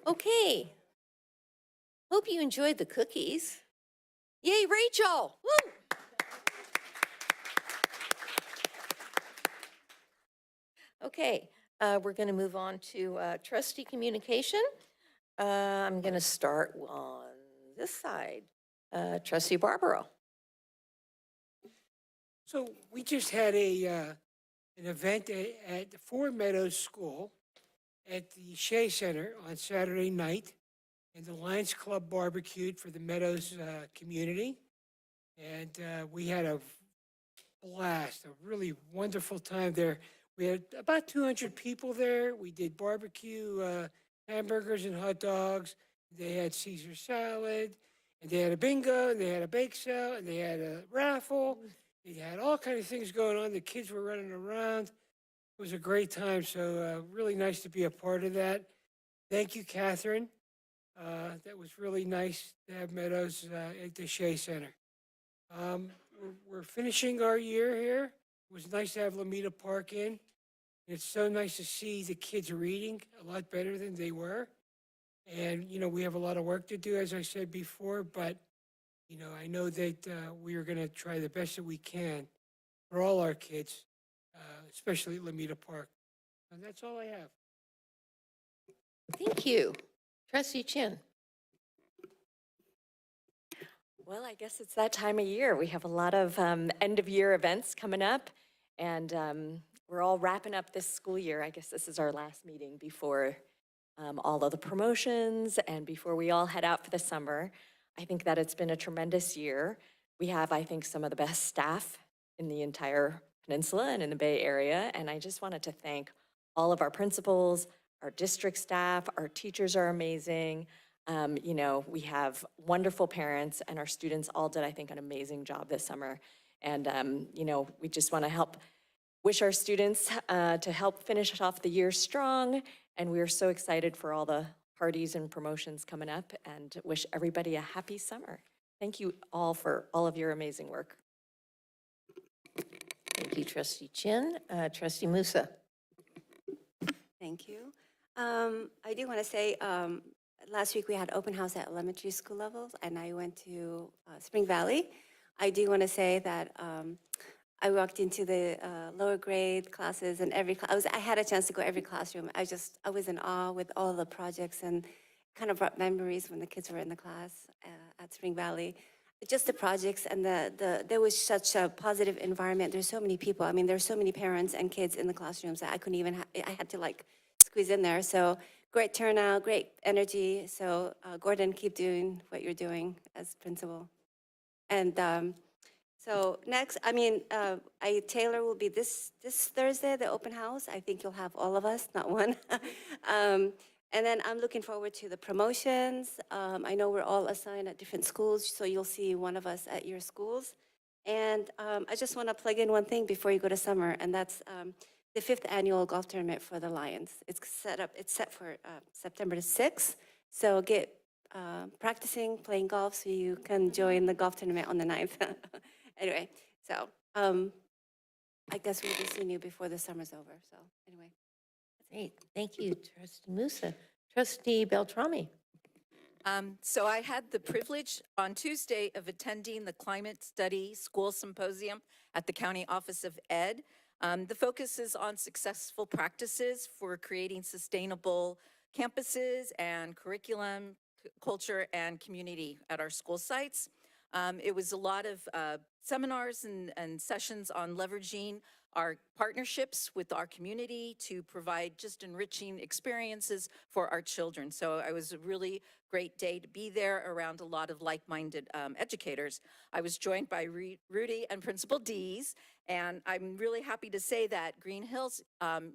Okay. Hope you enjoyed the cookies. Yay, Rachel! Woo! Okay, we're going to move on to trustee communication. I'm going to start on this side. Trustee Barbaro. So we just had an event at the Four Meadows School at the Shea Center on Saturday night, and the Lions Club barbecued for the Meadows community, and we had a blast, a really wonderful time there. We had about 200 people there. We did barbecue, hamburgers and hot dogs. They had Caesar salad, and they had a bingo, and they had a bake sale, and they had a raffle. They had all kinds of things going on. The kids were running around. It was a great time, so really nice to be a part of that. Thank you, Catherine. That was really nice to have Meadows at the Shea Center. We're finishing our year here. It was nice to have Lomita Park in. It's so nice to see the kids reading a lot better than they were. And, you know, we have a lot of work to do, as I said before, but, you know, I know that we are going to try the best that we can for all our kids, especially at Lomita Park. And that's all I have. Thank you. Trustee Chin. Well, I guess it's that time of year. We have a lot of end-of-year events coming up, and we're all wrapping up this school year. I guess this is our last meeting before all of the promotions and before we all head out for the summer. I think that it's been a tremendous year. We have, I think, some of the best staff in the entire peninsula and in the Bay Area, and I just wanted to thank all of our principals, our district staff, our teachers are amazing. You know, we have wonderful parents, and our students all did, I think, an amazing job this summer. And, you know, we just want to wish our students to help finish off the year strong. And we are so excited for all the parties and promotions coming up, and wish everybody a happy summer. Thank you all for all of your amazing work. Thank you, Trustee Chin. Trustee Musa. Thank you. I do want to say, last week we had open house at elementary school levels, and I went to Spring Valley. I do want to say that I walked into the lower grade classes, and I had a chance to go every classroom. I was in awe with all the projects, and kind of brought memories when the kids were in the class at Spring Valley. Just the projects, and there was such a positive environment. There's so many people. I mean, there's so many parents and kids in the classrooms that I couldn't even, I had to like squeeze in there. So great turnout, great energy. So Gordon, keep doing what you're doing as principal. And so next, I mean, Taylor will be this Thursday, the open house. I think you'll have all of us, not one. And then I'm looking forward to the promotions. I know we're all assigned at different schools, so you'll see one of us at your schools. And I just want to plug in one thing before you go to summer, and that's the 5th annual golf tournament for the Lions. It's set for September 6th. So get practicing playing golf so you can join the golf tournament on the 9th. Anyway, so I guess we'll be seeing you before the summer's over. So anyway. Great. Thank you, Trustee Musa. Trustee Beltrami. So I had the privilege on Tuesday of attending the Climate Study School Symposium at the County Office of Ed. The focus is on successful practices for creating sustainable campuses and curriculum, culture, and community at our school sites. It was a lot of seminars and sessions on leveraging our partnerships with our community to provide just enriching experiences for our children. So it was a really great day to be there around a lot of like-minded educators. I was joined by Rudy and Principal Dees, and I'm really happy to say that Green Hills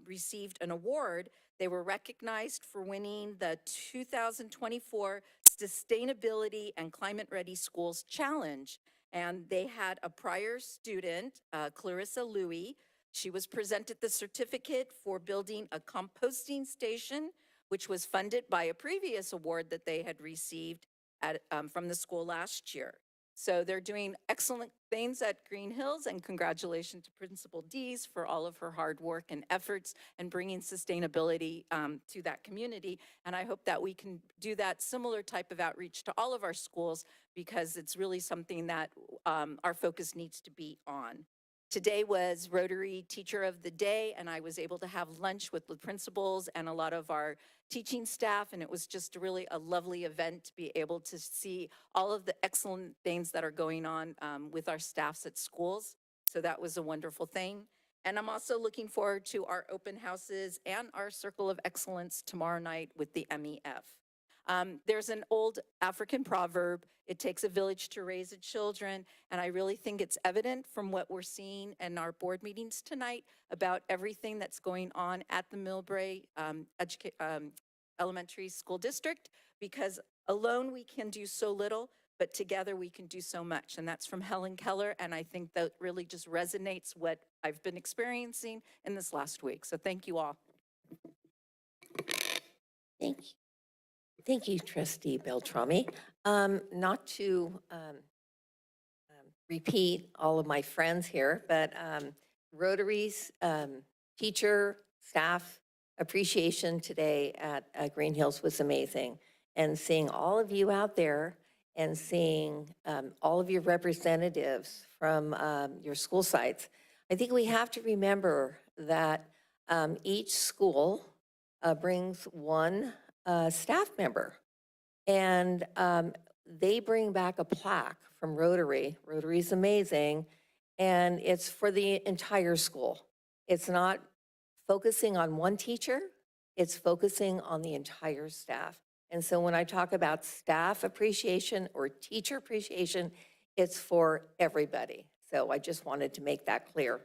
received an award. They were recognized for winning the 2024 Sustainability and Climate Ready Schools Challenge. And they had a prior student, Clarissa Louie. She was presented the certificate for building a composting station, which was funded by a previous award that they had received from the school last year. So they're doing excellent things at Green Hills, and congratulations to Principal Dees for all of her hard work and efforts and bringing sustainability to that community. And I hope that we can do that similar type of outreach to all of our schools, because it's really something that our focus needs to be on. Today was Rotary Teacher of the Day, and I was able to have lunch with the principals and a lot of our teaching staff, and it was just really a lovely event to be able to see all of the excellent things that are going on with our staffs at schools. So that was a wonderful thing. And I'm also looking forward to our open houses and our Circle of Excellence tomorrow night with the MEF. There's an old African proverb, it takes a village to raise a children, and I really think it's evident from what we're seeing in our board meetings tonight about everything that's going on at the Millbrae Elementary School District, because alone we can do so little, but together we can do so much. And that's from Helen Keller, and I think that really just resonates what I've been experiencing in this last week. So thank you all. Thank you. Thank you, Trustee Beltrami. Not to repeat all of my friends here, but Rotary's teacher, staff appreciation today at Green Hills was amazing. And seeing all of you out there and seeing all of your representatives from your school sites, I think we have to remember that each school brings one staff member. And they bring back a plaque from Rotary. Rotary's amazing. And it's for the entire school. It's not focusing on one teacher, it's focusing on the entire staff. And so when I talk about staff appreciation or teacher appreciation, it's for everybody. So I just wanted to make that clear.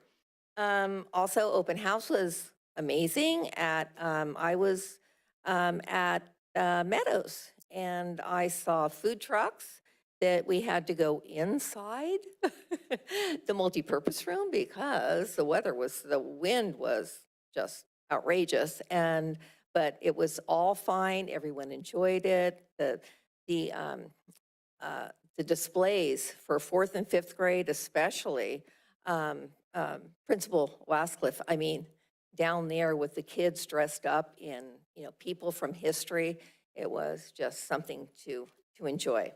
Also, open house was amazing. I was at Meadows, and I saw food trucks that we had to go inside the multipurpose room because the wind was just outrageous. But it was all fine. Everyone enjoyed it. The displays for 4th and 5th grade, especially, Principal Wascliffe, I mean, down there with the kids dressed up in, people from history, it was just something to enjoy.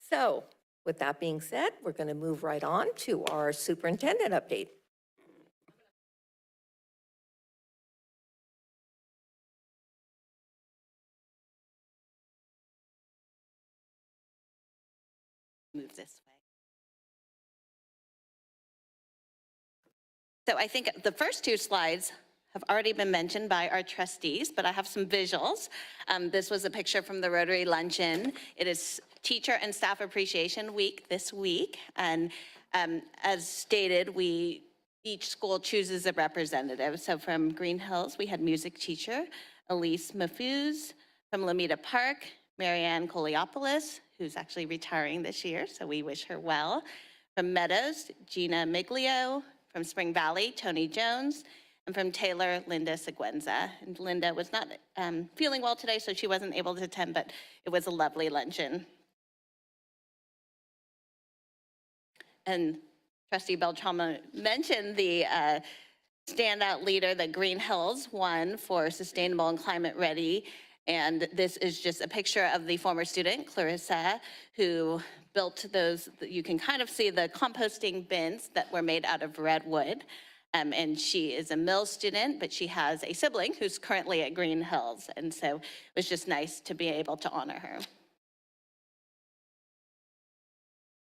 So with that being said, we're going to move right on to our superintendent update. Move this way. So I think the first two slides have already been mentioned by our trustees, but I have some visuals. This was a picture from the Rotary Luncheon. It is Teacher and Staff Appreciation Week this week. And as stated, each school chooses a representative. So from Green Hills, we had music teacher Elise Mafuz. From Lomita Park, Marianne Koliopoulos, who's actually retiring this year, so we wish her well. From Meadows, Gina Miglio. From Spring Valley, Tony Jones. And from Taylor, Linda Seguenza. And Linda was not feeling well today, so she wasn't able to attend, but it was a lovely luncheon. And Trustee Beltrami mentioned the standout leader that Green Hills won for Sustainable and Climate Ready. And this is just a picture of the former student, Clarissa, who built those. You can kind of see the composting bins that were made out of redwood. And she is a Mill student, but she has a sibling who's currently at Green Hills. And so it was just nice to be able to honor her.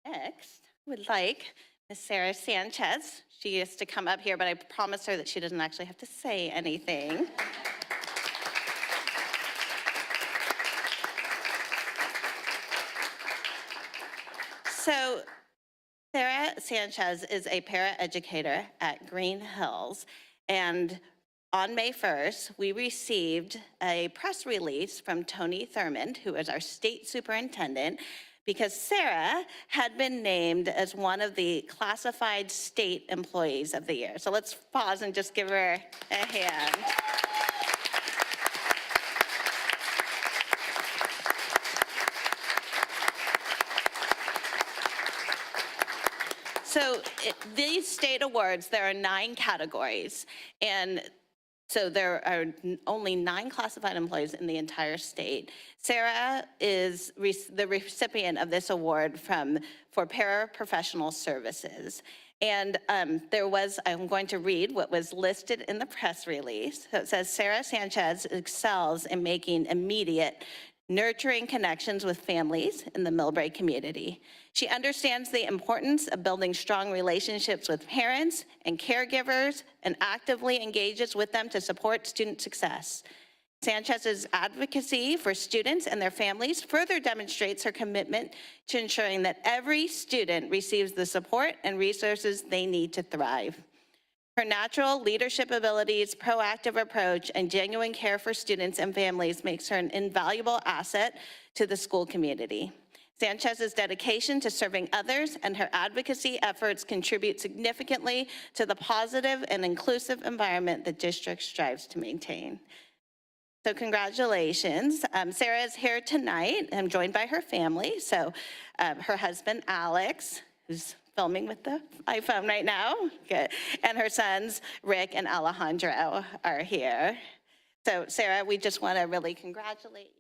Next, I would like Ms. Sarah Sanchez. She is to come up here, but I promised her that she doesn't actually have to say anything. So Sarah Sanchez is a paraeducator at Green Hills, and on May 1st, we received a press release from Tony Thurmond, who is our state superintendent, because Sarah had been named as one of the classified state employees of the year. So let's pause and just give her a hand. So these state awards, there are 9 categories. And so there are only 9 classified employees in the entire state. Sarah is the recipient of this award for paraprofessional services. And I'm going to read what was listed in the press release. So it says, Sarah Sanchez excels in making immediate, nurturing connections with families in the Millbrae community. She understands the importance of building strong relationships with parents and caregivers and actively engages with them to support student success. Sanchez's advocacy for students and their families further demonstrates her commitment to ensuring that every student receives the support and resources they need to thrive. Her natural leadership abilities, proactive approach, and genuine care for students and families makes her an invaluable asset to the school community. Sanchez's dedication to serving others and her advocacy efforts contribute significantly to the positive and inclusive environment the district strives to maintain. So congratulations. Sarah is here tonight. I'm joined by her family. So her husband, Alex, who's filming with the iPhone right now, good. And her sons, Rick and Alejandro, are here. So Sarah, we just want to really congratulate you.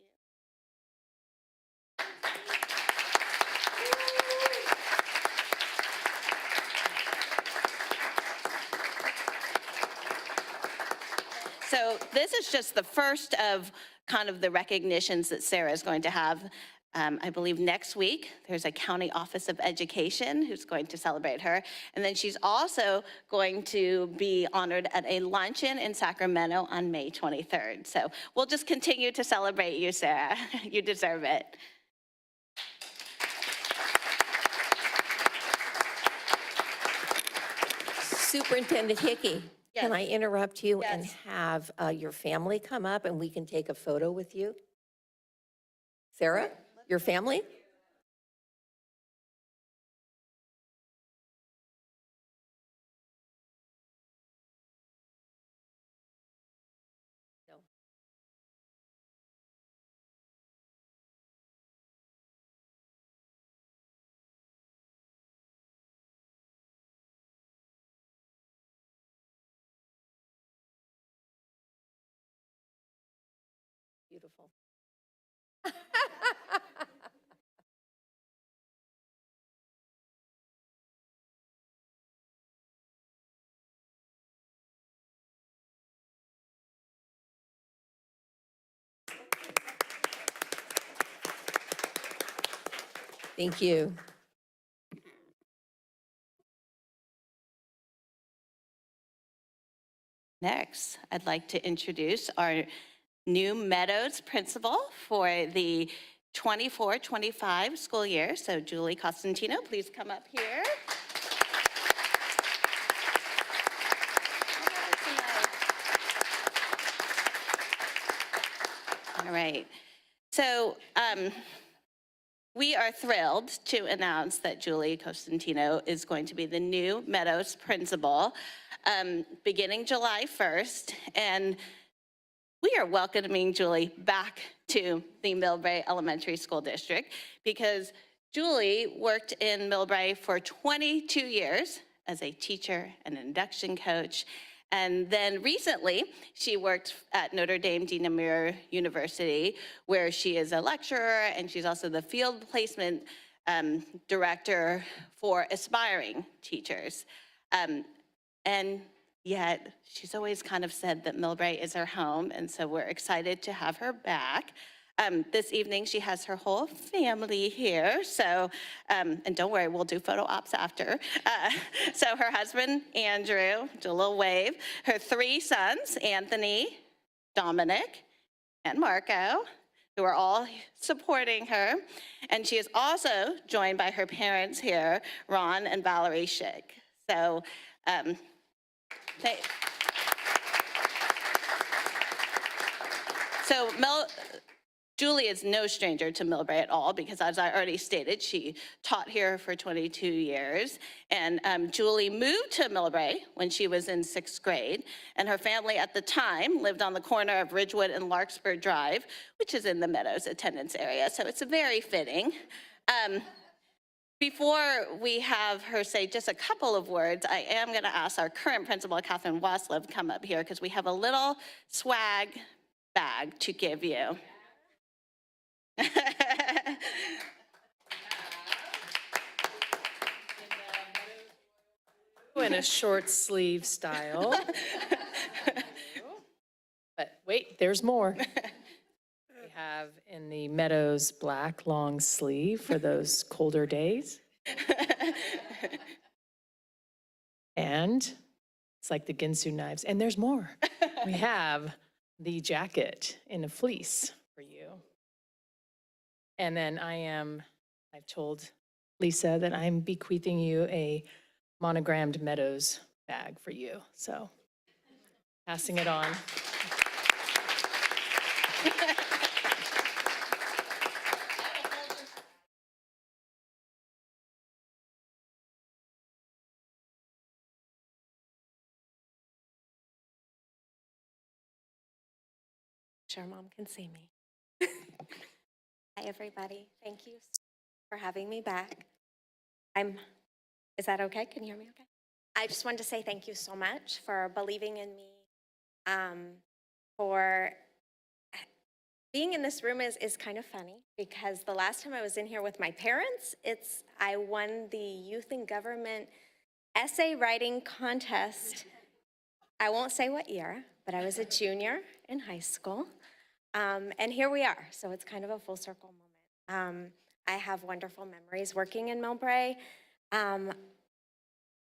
So this is just the first of kind of the recognitions that Sarah is going to have. I believe next week, there's a County Office of Education who's going to celebrate her. And then she's also going to be honored at a luncheon in Sacramento on May 23rd. So we'll just continue to celebrate you, Sarah. You deserve it. Superintendent Hickey, can Yes. I interrupt you and Yes. have your family come up and we can take a photo with you? Sarah, your family? No. Beautiful. Thank you. Next, I'd like to introduce our new Meadows principal for the 24-25 school year. So Julie Costantino, please come up here. All right. So we are thrilled to announce that Julie Costantino is going to be the new Meadows principal beginning July 1st. And we are welcoming Julie back to the Millbrae Elementary School District because Julie worked in Millbrae for 22 years as a teacher and induction coach. And then recently, she worked at Notre Dame de Namur University, where she is a lecturer, and she's also the field placement director for aspiring teachers. And yet, she's always kind of said that Millbrae is her home, and so we're excited to have her back. This evening, she has her whole family here, so, and don't worry, we'll do photo ops after. So her husband, Andrew, do a little wave, her 3 sons, Anthony, Dominic, and Marco, who are all supporting her. And she is also joined by her parents here, Ron and Valerie Schick. So, Julie is no stranger to Millbrae at all because, as I already stated, she taught here for 22 years. And Julie moved to Millbrae when she was in 6th grade. And her family at the time lived on the corner of Ridgewood and Larkspur Drive, which is in the Meadows attendance area. So it's very fitting. Before we have her say just a couple of words, I am going to ask our current principal, Catherine Waslev, to come up here because we have a little swag bag to give you. In a short sleeve style. But wait, there's more. We have in the Meadows black long sleeve for those colder days. And it's like the Ginsu knives. And there's more. We have the jacket in a fleece for you. And then I've told Lisa that I'm bequeathing you a monogrammed Meadows bag for you. So passing it on. Sure, Mom can see me. Hi, everybody. Thank you for having me back. Is that okay? Can you hear me okay? I just wanted to say thank you so much for believing in me, for being in this room is kind of funny because the last time I was in here with my parents, I won the Youth in Government essay writing contest. I won't say what year, but I was a junior in high school. And here we are, so it's kind of a full circle moment. I have wonderful memories working in Millbrae.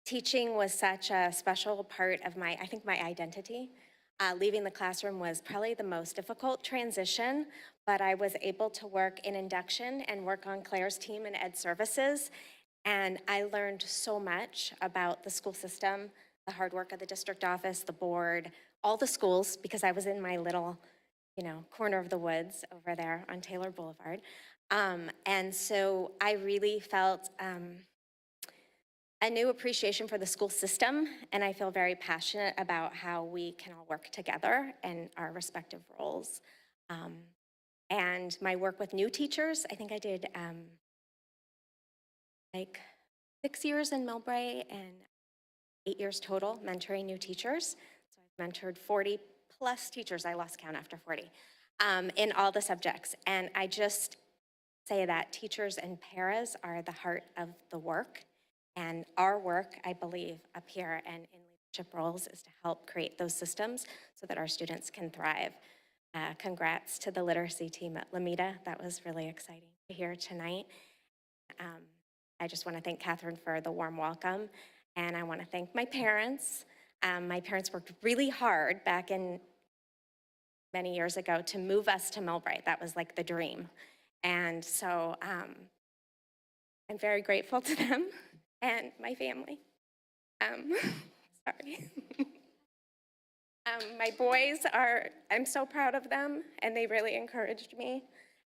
Teaching was such a special part of my identity. Leaving the classroom was probably the most difficult transition, but I was able to work in induction and work on Claire's team in Ed Services. And I learned so much about the school system, the hard work of the district office, the board, all the schools, because I was in my little, corner of the woods over there on Taylor Boulevard. And so I really felt a new appreciation for the school system, and I feel very passionate about how we can all work together in our respective roles. And my work with new teachers, I think I did like 6 years in Millbrae and 8 years total mentoring new teachers. So I've mentored 40 plus teachers, I lost count after 40, in all the subjects. And I just say that teachers and paras are the heart of the work. And our work, I believe, up here and in leadership roles is to help create those systems so that our students can thrive. Congrats to the literacy team at Lomita. That was really exciting to hear tonight. I just want to thank Catherine for the warm welcome. And I want to thank my parents. My parents worked really hard back in many years ago to move us to Millbrae. That was like the dream. And so I'm very grateful to them and my family. Sorry. My boys I'm so proud of them, and they really encouraged me,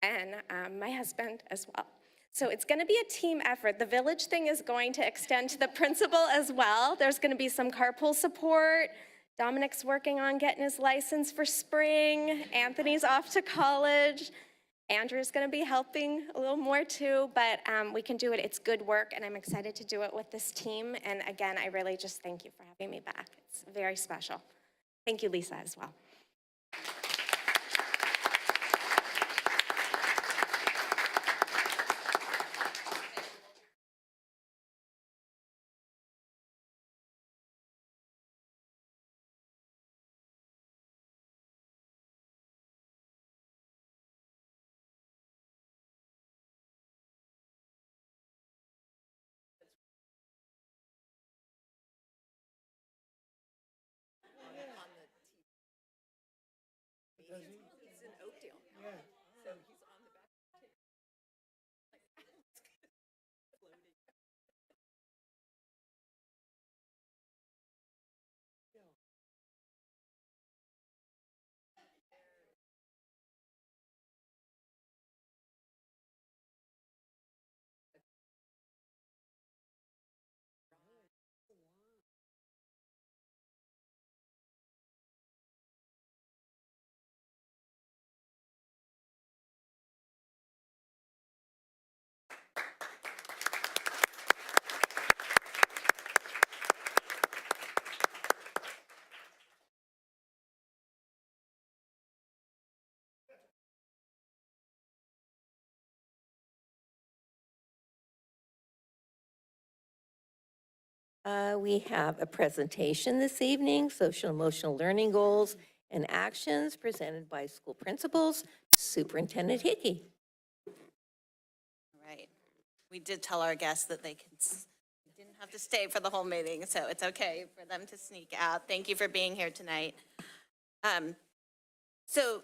and my husband as well. So it's gonna be a team effort. The village thing is going to extend to the principal as well. There's gonna be some carpool support. Dominic's working on getting his license for spring. Anthony's off to college. Andrew's gonna be helping a little more too, but we can do it. It's good work, and I'm excited to do it with this team. And again, I really just thank you for having me back. It's very special. Thank you, Lisa, as well. We have a presentation this evening, social emotional learning goals and actions presented by school principals, Superintendent Hickey. Right. We did tell our guests that they didn't have to stay for the whole meeting, so it's okay for them to sneak out. Thank you for being here tonight. So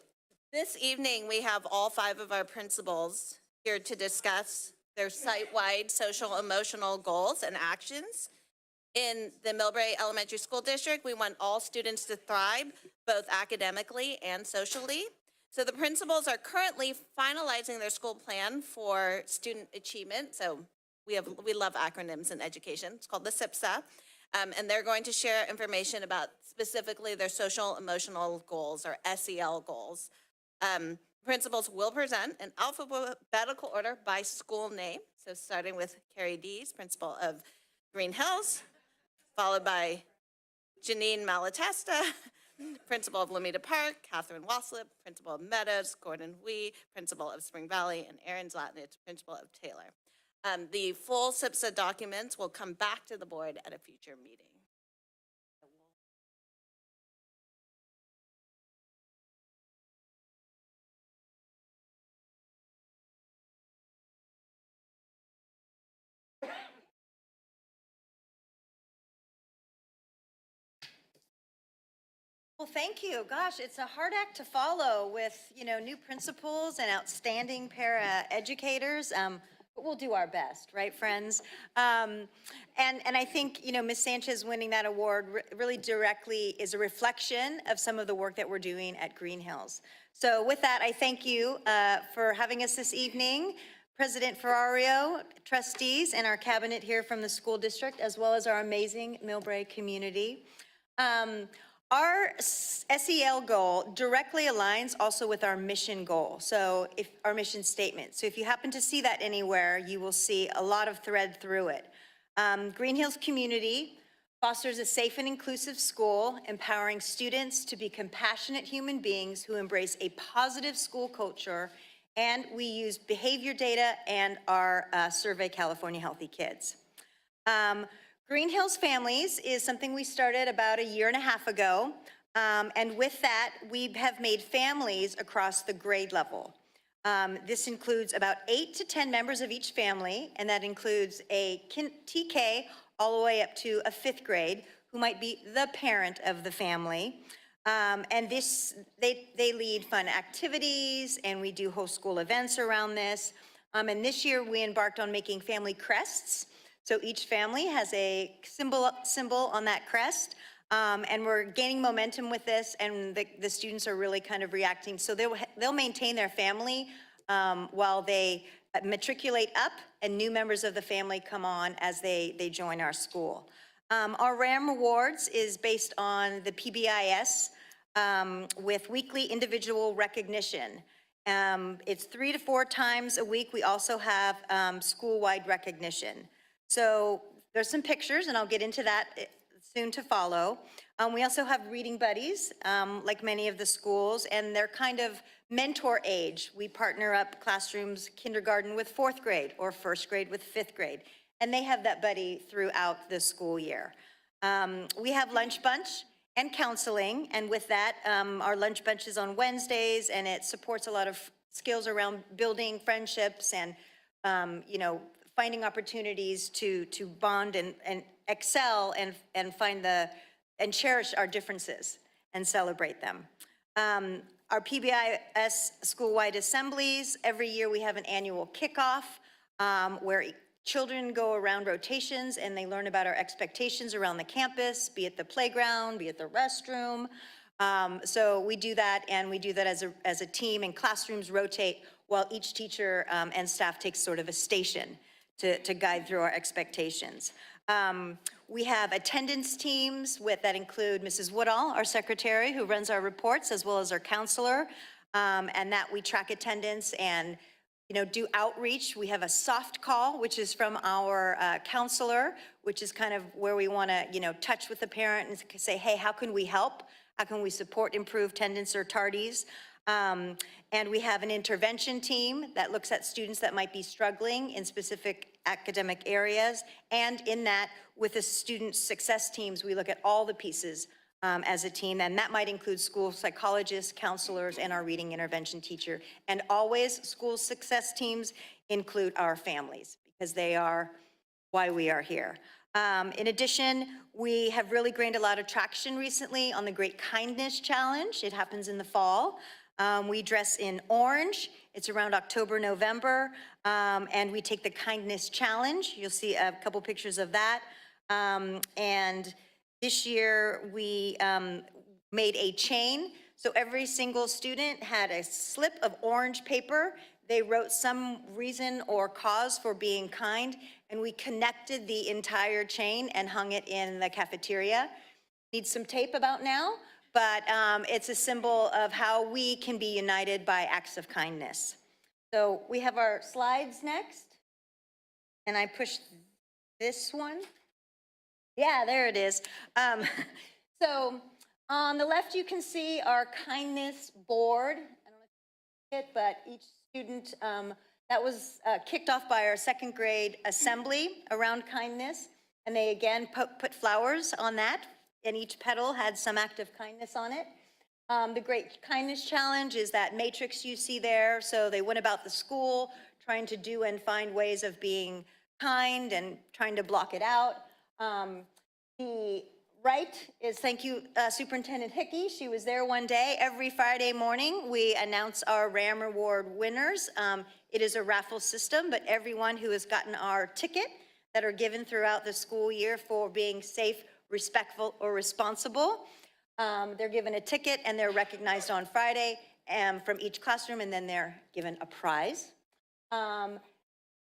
this evening, we have all 5 of our principals here to discuss their site-wide social emotional goals and actions. In the Millbrae Elementary School District, we want all students to thrive, both academically and socially. So the principals are currently finalizing their school plan for student achievement. So we love acronyms in education. It's called the SUPERINTENDENT. And they're going to share information about specifically their social emotional goals, or SEL goals. Principals will present in alphabetical order by school name. So starting with Carrie Dees, principal of Green Hills, followed by Janeen Malatesta, principal of Lomita Park, Catherine Waslip, principal of Meadows, Gordon Wee, principal of Spring Valley, and Aaron Zlatnich, principal of Taylor. The full SIPSA documents will come back to the board at a future meeting. Well, thank you. Gosh, it's a hard act to follow with, new principals and outstanding para educators. But we'll do our best, right, friends? And I think, Ms. Sanchez winning that award really directly is a reflection of some of the work that we're doing at Green Hills. So with that, I thank you for having us this evening. President Ferrario, trustees, and our cabinet here from the school district, as well as our amazing Millbrae community. Our SEL goal directly aligns also with our mission goal, so our mission statement. So if you happen to see that anywhere, you will see a lot of thread through it. Green Hills community fosters a safe and inclusive school, empowering students to be compassionate human beings who embrace a positive school culture, and we use behavior data and our survey California Healthy Kids. Green Hills Families is something we started about 1.5 years ago, and with that, we have made families across the grade level. This includes about 8 to 10 members of each family, and that includes a TK all the way up to a 5th grade, who might be the parent of the family. And they lead fun activities, and we do host school events around this. And this year, we embarked on making family crests. So each family has a symbol on that crest, and we're gaining momentum with this, and the students are really kind of reacting. So they'll maintain their family while they matriculate up, and new members of the family come on as they join our school. Our RAM Rewards is based on the PBIS with weekly individual recognition. It's 3 to 4 times a week. We also have school-wide recognition. So there's some pictures, and I'll get into that soon to follow. We also have reading buddies, like many of the schools, and they're kind of mentor age. We partner up classrooms, kindergarten with 4th grade, or 1st grade with 5th grade, and they have that buddy throughout the school year. We have lunch bunch and counseling, and with that, our lunch bunch is on Wednesdays, and it supports a lot of skills around building friendships and, finding opportunities to bond and excel and find and cherish our differences and celebrate them. Our PBIS school-wide assemblies, every year we have an annual kickoff where children go around rotations and they learn about our expectations around the campus, be it the playground, be it the restroom. So we do that, and we do that as a team, and classrooms rotate while each teacher and staff takes sort of a station to guide through our expectations. We have attendance teams that include Mrs. Woodall, our secretary, who runs our reports, as well as our counselor, and that we track attendance and do outreach. We have a soft call, which is from our counselor, which is kind of where we want to touch with the parent and say, hey, how can we help? How can we support improved attendance or tardies? And we have an intervention team that looks at students that might be struggling in specific academic areas. And in that, with the student success teams, we look at all the pieces as a team, and that might include school psychologists, counselors, and our reading intervention teacher. And always, school success teams include our families, because they are why we are here. In addition, we have really gained a lot of traction recently on the Great Kindness Challenge. It happens in the fall. We dress in orange. It's around October, November, and we take the Kindness Challenge. You'll see a couple pictures of that. And this year, we made a chain. So every single student had a slip of orange paper. They wrote some reason or cause for being kind, and we connected the entire chain and hung it in the cafeteria. Need some tape about now, but it's a symbol of how we can be united by acts of kindness. So we have our slides next, and I push this one. Yeah, there it is. So on the left, you can see our kindness board. I don't know if you see it, but each student, that was kicked off by our second grade assembly around kindness. And they again put flowers on that, and each petal had some act of kindness on it. The Great Kindness Challenge is that matrix you see there. So they went about the school trying to do and find ways of being kind and trying to block it out. The right is, thank you, Superintendent Hickey. She was there one day. Every Friday morning, we announce our RAM Award winners. It is a raffle system, but everyone who has gotten our ticket that are given throughout the school year for being safe, respectful, or responsible, they're given a ticket and they're recognized on Friday from each classroom, and then they're given a prize.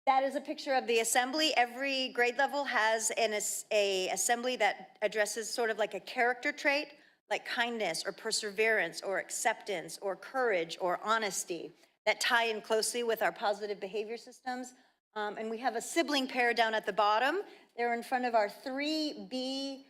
That is a picture of the assembly. Every grade level has an assembly that addresses sort of like a character trait, like kindness or perseverance or acceptance or courage or honesty, that tie in closely with our positive behavior systems. And we have a sibling pair down at the bottom. They're in front of our 3B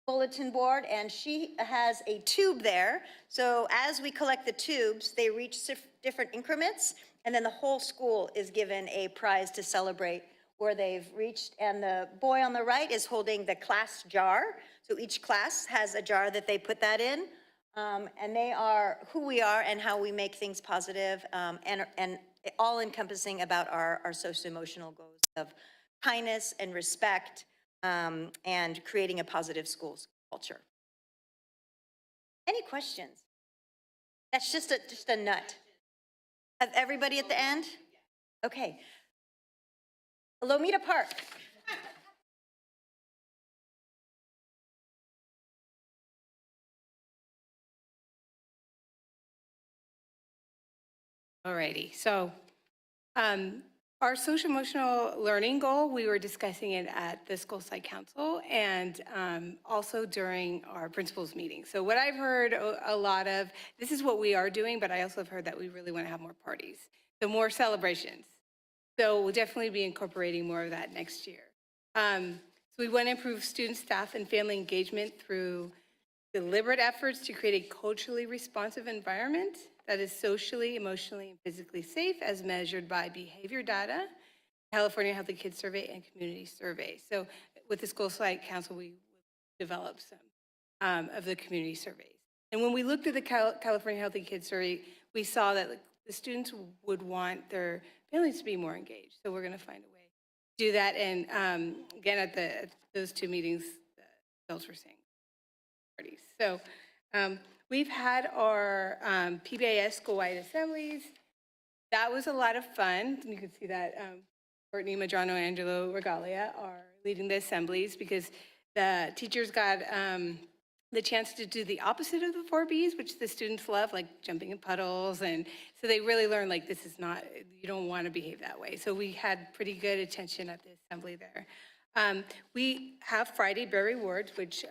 bulletin board, and she has a tube there. So as we collect the tubes, they reach different increments, and then the whole school is given a prize to celebrate where they've reached. And the boy on the right is holding the class jar. So each class has a jar that they put that in. And they are who we are and how we make things positive, and all encompassing about our socio-emotional goals of kindness and respect, and creating a positive school culture. Any questions? That's just a nut. Of everybody at the end? Okay. Lomita Park. Alrighty, so our social emotional learning goal, we were discussing it at the school site council and also during our principals meeting. So what I've heard a lot of, this is what we are doing, but I also have heard that we really want to have more parties, so more celebrations. So we'll definitely be incorporating more of that next year. So we want to improve student, staff, and family engagement through deliberate efforts to create a culturally responsive environment that is socially, emotionally, and physically safe as measured by behavior data, California Healthy Kids Survey, and community survey. So with the school site council, we developed some of the community surveys. And when we looked at the California Healthy Kids Survey, we saw that the students would want their families to be more engaged. So we're going to find a way to do that. And again, at those two meetings, the adults were saying parties. So we've had our PBIS school-wide assemblies. That was a lot of fun. You can see that Courtney Madrano and Angelo Regalia are leading the assemblies because the teachers got the chance to do the opposite of the 4 Bs, which the students love, like jumping in puddles. And so they really learned, like, this is not, you don't want to behave that way. So we had pretty good attention at the assembly there. We have Friday Bear Rewards, which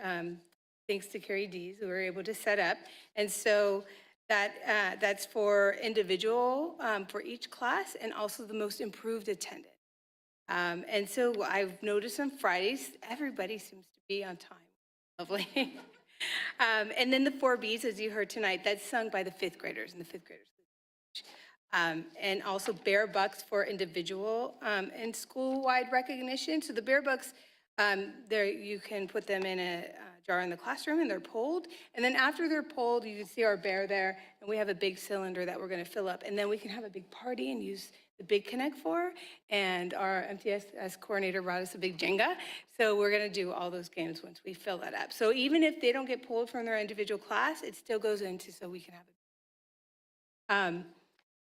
thanks to Carrie Dees, we were able to set up. And so that's for individual, for each class, and also the most improved attendant. And so I've noticed on Fridays, everybody seems to be on time. Lovely. And then the 4Bs, as you heard tonight, that's sung by the fifth graders and the fifth graders. And also bear bucks for individual and school-wide recognition. So the bear bucks, there you can put them in a jar in the classroom and they're pulled. And then after they're pulled, you can see our bear there, and we have a big cylinder that we're going to fill up. And then we can have a big party and use the big Connect Four. And our MTSS coordinator brought us a big Jenga. So we're going to do all those games once we fill that up. So even if they don't get pulled from their individual class, it still goes into so we can have it.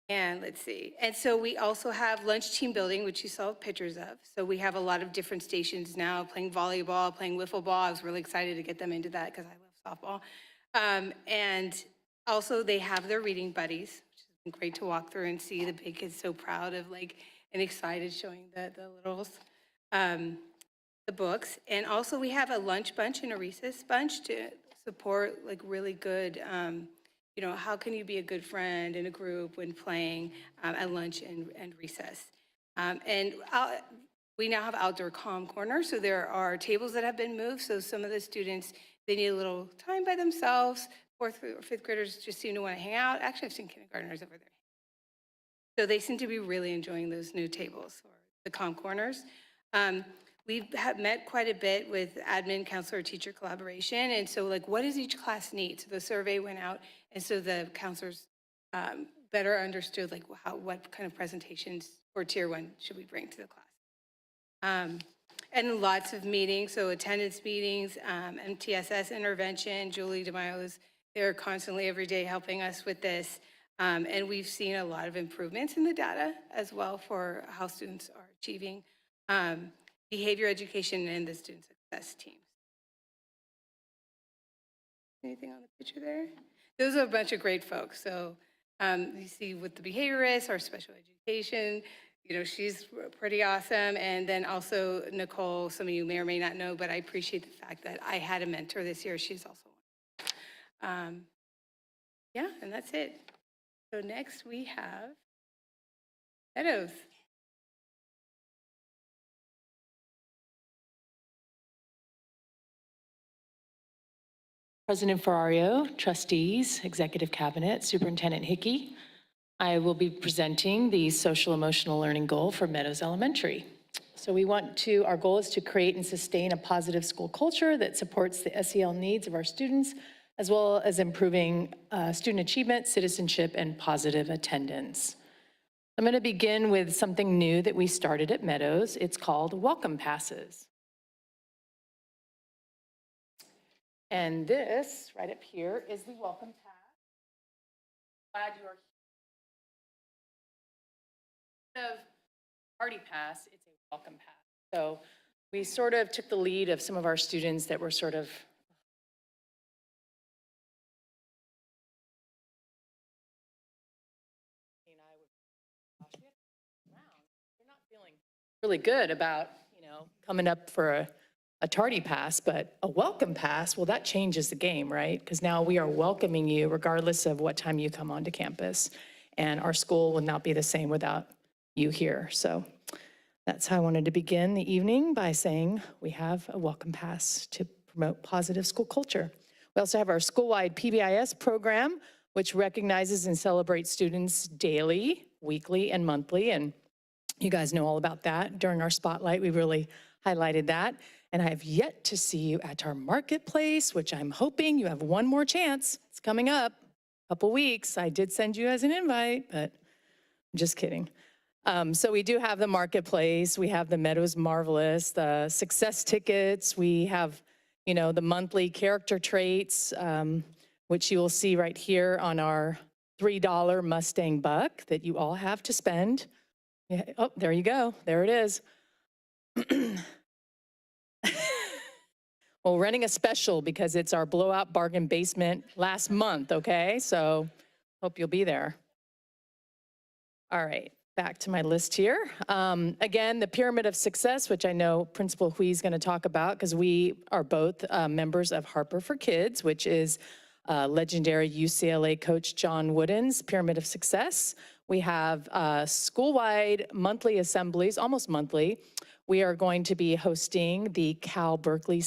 And let's see. And so we also have lunch team building, which you saw pictures of. So we have a lot of different stations now playing volleyball, playing wiffle ball. I was really excited to get them into that because I love softball. And also they have their reading buddies, which has been great to walk through and see the big kids so proud of and excited showing the littles the books. And also we have a lunch bunch and a recess bunch to support really good how can you be a good friend in a group when playing at lunch and recess? We now have outdoor calm corners, so there are tables that have been moved, so some of the students, they need a little time by themselves. Fourth or fifth graders just seem to want to hang out. Actually, I've seen kindergartners over there. So they seem to be really enjoying those new tables, or the calm corners. We have met quite a bit with admin, counselor, teacher collaboration. And so what does each class need? So the survey went out, and so the counselors better understood what kind of presentations for tier 1 should we bring to the class. And lots of meetings, so attendance meetings, MTSS intervention, Julie DeMaio they're constantly every day helping us with this. And we've seen a lot of improvements in the data as well for how students are achieving behavior education and the student success teams. Anything on the picture there? Those are a bunch of great folks. So you see with the behaviorists, our special education, she's pretty awesome. And then also Nicole, some of you may or may not know, but I appreciate the fact that I had a mentor this year. She's also one. Yeah, and that's it. So next we have Meadows. President Ferrario, trustees, executive cabinet, Superintendent Hickey. I will be presenting the social emotional learning goal for Meadows Elementary. So our goal is to create and sustain a positive school culture that supports the SEL needs of our students, as well as improving student achievement, citizenship, and positive attendance. I'm going to begin with something new that we started at Meadows. It's called Welcome Passes. And this, right up here, is the welcome pass. Glad you are here. Instead of party pass, it's a welcome pass. So we sort of took the lead of some of our students that were sort of they're not feeling really good about, coming up for a tardy pass, but a welcome pass, well, that changes the game, right? Because now we are welcoming you regardless of what time you come onto campus. And our school will not be the same without you here. So that's how I wanted to begin the evening, by saying we have a welcome pass to promote positive school culture. We also have our school-wide PBIS program, which recognizes and celebrates students daily, weekly, and monthly. And you guys know all about that. During our spotlight, we really highlighted that. And I have yet to see you at our marketplace, which I'm hoping you have one more chance. It's coming up, a couple weeks. I did send you as an invite, but I'm just kidding. So we do have the marketplace. We have the Meadows Marvelous, the success tickets. We have, the monthly character traits, which you will see right here on our $3 Mustang buck that you all have to spend. Yeah. Oh, there you go. There it is. Well, we're running a special because it's our blowout bargain basement last month, okay? So hope you'll be there. All right, back to my list here. Again, the pyramid of success, which I know Principal Hui is going to talk about because we are both members of Harper for Kids, which is legendary UCLA coach John Wooden's pyramid of success. We have school-wide monthly assemblies, almost monthly, we are going to be hosting the Cal Berkeley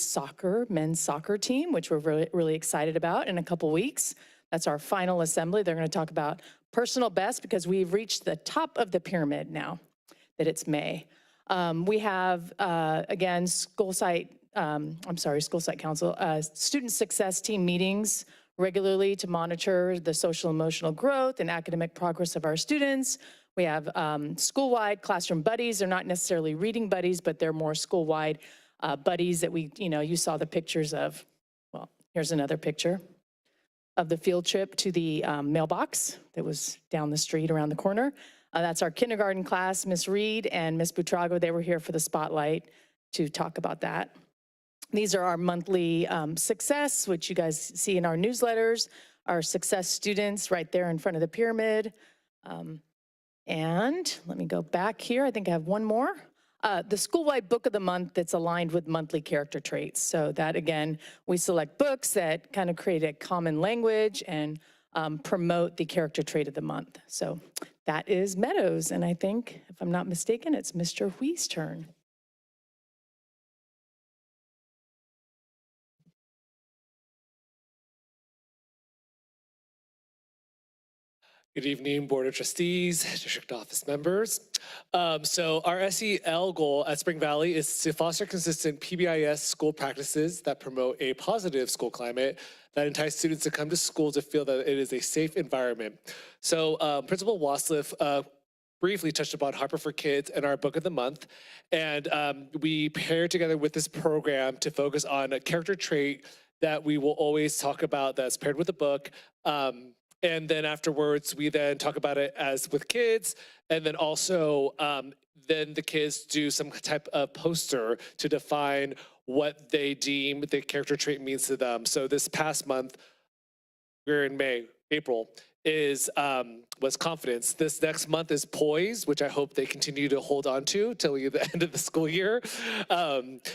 men's soccer team, which we're really, really excited about in a couple weeks. That's our final assembly. They're going to talk about personal best because we've reached the top of the pyramid now that it's May. We have, again, school site council, student success team meetings regularly to monitor the social emotional growth and academic progress of our students. We have school-wide classroom buddies. They're not necessarily reading buddies, but they're more school-wide buddies that you saw the pictures of. Well, here's another picture of the field trip to the mailbox that was down the street around the corner. That's our kindergarten class, Miss Reed and Miss Butrago. They were here for the spotlight to talk about that. These are our monthly success, which you guys see in our newsletters, our success students right there in front of the pyramid. And let me go back here. I think I have one more. The school-wide book of the month that's aligned with monthly character traits. So that, again, we select books that kind of create a common language and promote the character trait of the month. So that is Meadows. And I think, if I'm not mistaken, it's Mr. Hui's turn. Good evening, Board of Trustees, District Office members. So our SEL goal at Spring Valley is to foster consistent PBIS school practices that promote a positive school climate that entice students to come to school to feel that it is a safe environment. So Principal Wasliff briefly touched upon Harper for Kids and our book of the month. And we paired together with this program to focus on a character trait that we will always talk about that's paired with the book. And then afterwards, we then talk about it as with kids. And then also, then the kids do some type of poster to define what they deem the character trait means to them. So this past month, we're in April, was confidence. This next month is poise, which I hope they continue to hold on to till the end of the school year.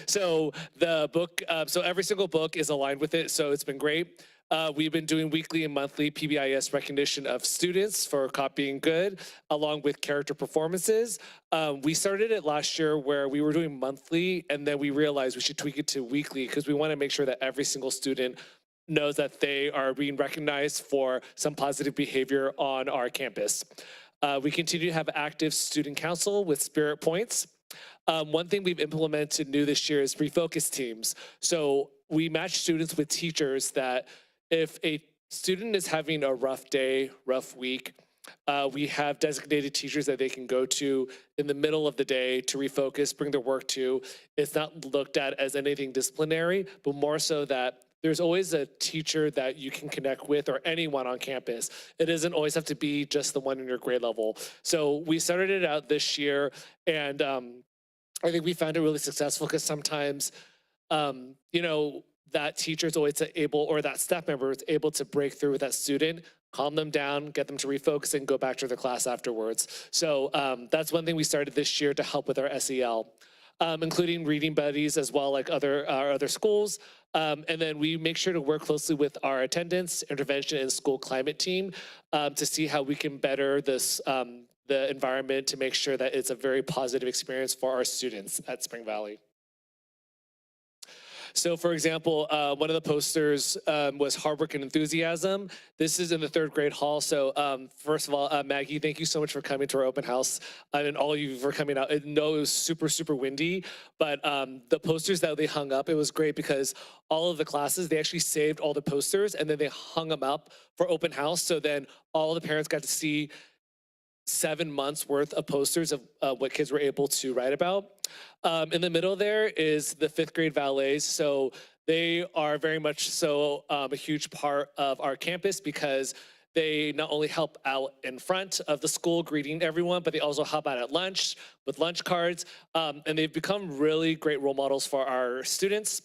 So the book, so every single book is aligned with it. So it's been great. We've been doing weekly and monthly PBIS recognition of students for copying good, along with character performances. We started it last year where we were doing monthly, and then we realized we should tweak it to weekly because we want to make sure that every single student knows that they are being recognized for some positive behavior on our campus. We continue to have active student council with spirit points. One thing we've implemented new this year is refocus teams. So we match students with teachers that if a student is having a rough day, rough week, we have designated teachers that they can go to in the middle of the day to refocus, bring their work to. It's not looked at as anything disciplinary, but more so that there's always a teacher that you can connect with or anyone on campus. It doesn't always have to be just the one in your grade level. So we started it out this year, and I think we found it really successful because sometimes, that teacher is always able, or that staff member is able to break through with that student, calm them down, get them to refocus and go back to their class afterwards. So that's one thing we started this year to help with our SEL, including reading buddies as well, like our other schools. And then we make sure to work closely with our attendance, intervention, and school climate team to see how we can better this the environment to make sure that it's a very positive experience for our students at Spring Valley. So for example, one of the posters was Hard Work and Enthusiasm. This is in the 3rd grade hall. So first of all, Maggie, thank you so much for coming to our open house and all of you for coming out. I know it was super, super windy, but the posters that they hung up, it was great because all of the classes, they actually saved all the posters and then they hung them up for open house. So then all the parents got to see 7 months worth of posters of what kids were able to write about. In the middle there is the 5th grade valets. So they are very much so a huge part of our campus because they not only help out in front of the school greeting everyone, but they also help out at lunch with lunch cards. And they've become really great role models for our students.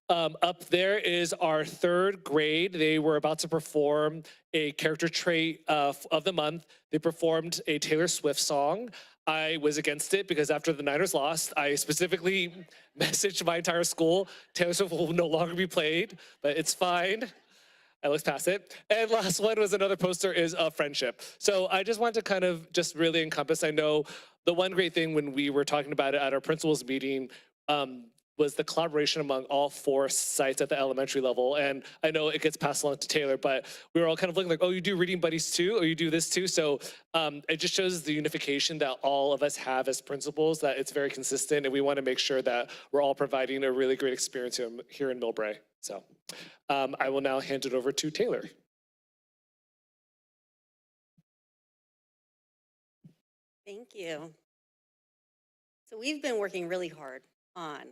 Up there is our 3rd grade. They were about to perform a character trait of the month. They performed a Taylor Swift song. I was against it because after the Niners lost, I specifically messaged my entire school, Taylor Swift will no longer be played, but it's fine. I looked past it. And last one was another poster is friendship. So I just want to kind of just really encompass, I know the one great thing when we were talking about it at our principals meeting was the collaboration among all 4 sites at the elementary level. And I know it gets passed along to Taylor, but we were all kind of looking like, oh, you do reading buddies too? Or you do this too? So it just shows the unification that all of us have as principals, that it's very consistent. And we want to make sure that we're all providing a really great experience here in Millbrae. So I will now hand it over to Taylor. Thank you. So we've been working really hard on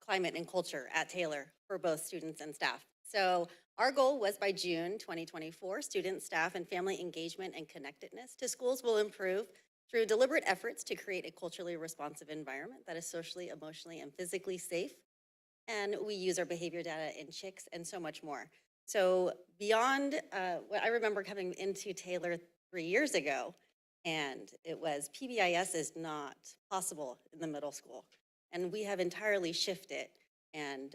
climate and culture at Taylor for both students and staff. So our goal was by June 2024, student, staff, and family engagement and connectedness to schools will improve through deliberate efforts to create a culturally responsive environment that is socially, emotionally, and physically safe. And we use our behavior data in chicks and so much more. So beyond what I remember coming into Taylor 3 years ago, and it was PBIS is not possible in the middle school. And we have entirely shifted. And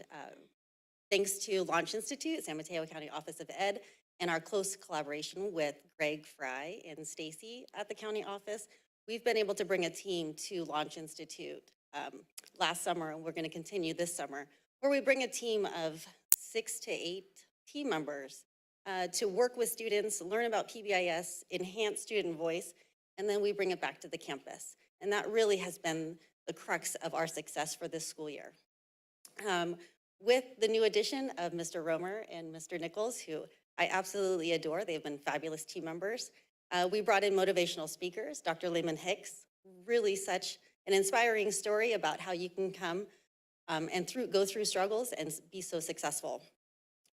thanks to Launch Institute, San Mateo County Office of Ed, and our close collaboration with Greg Fry and Stacy at the county office, we've been able to bring a team to Launch Institute last summer, and we're going to continue this summer, where we bring a team of 6 to 8 team members to work with students, learn about PBIS, enhance student voice, and then we bring it back to the campus. And that really has been the crux of our success for this school year. With the new addition of Mr. Romer and Mr. Nichols, who I absolutely adore, they've been fabulous team members. We brought in motivational speakers, Dr. Lehman Hicks, really such an inspiring story about how you can come and go through struggles and be so successful.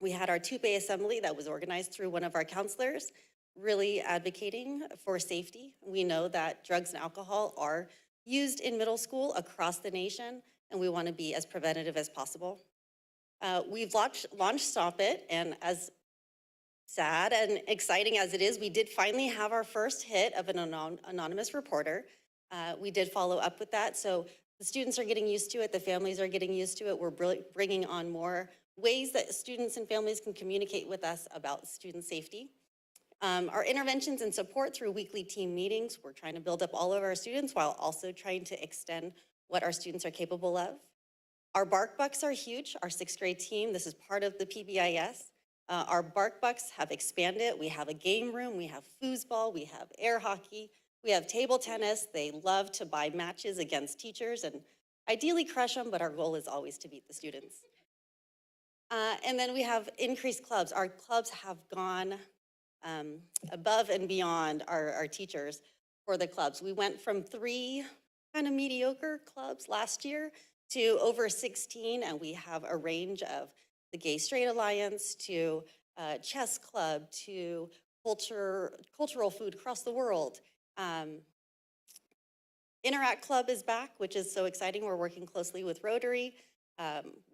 We had our Tupe assembly that was organized through one of our counselors, really advocating for safety. We know that drugs and alcohol are used in middle school across the nation, and we want to be as preventative as possible. We've launched Stop It, and as sad and exciting as it is, we did finally have our first hit of an anonymous reporter. We did follow up with that, so the students are getting used to it, the families are getting used to it. We're bringing on more ways that students and families can communicate with us about student safety. Our interventions and support through weekly team meetings, we're trying to build up all of our students while also trying to extend what our students are capable of. Our Bark Bucks are huge, our 6th grade team, this is part of the PBIS. Our Bark Bucks have expanded. We have a game room, we have foosball, we have air hockey, we have table tennis. They love to buy matches against teachers and ideally crush them, but our goal is always to beat the students. And then we have increased clubs. Our clubs have gone above and beyond our teachers for the clubs. We went from 3 kind of mediocre clubs last year to over 16, and we have a range of the Gay Straight Alliance to chess club to cultural food across the world. Interact Club is back, which is so exciting. We're working closely with Rotary.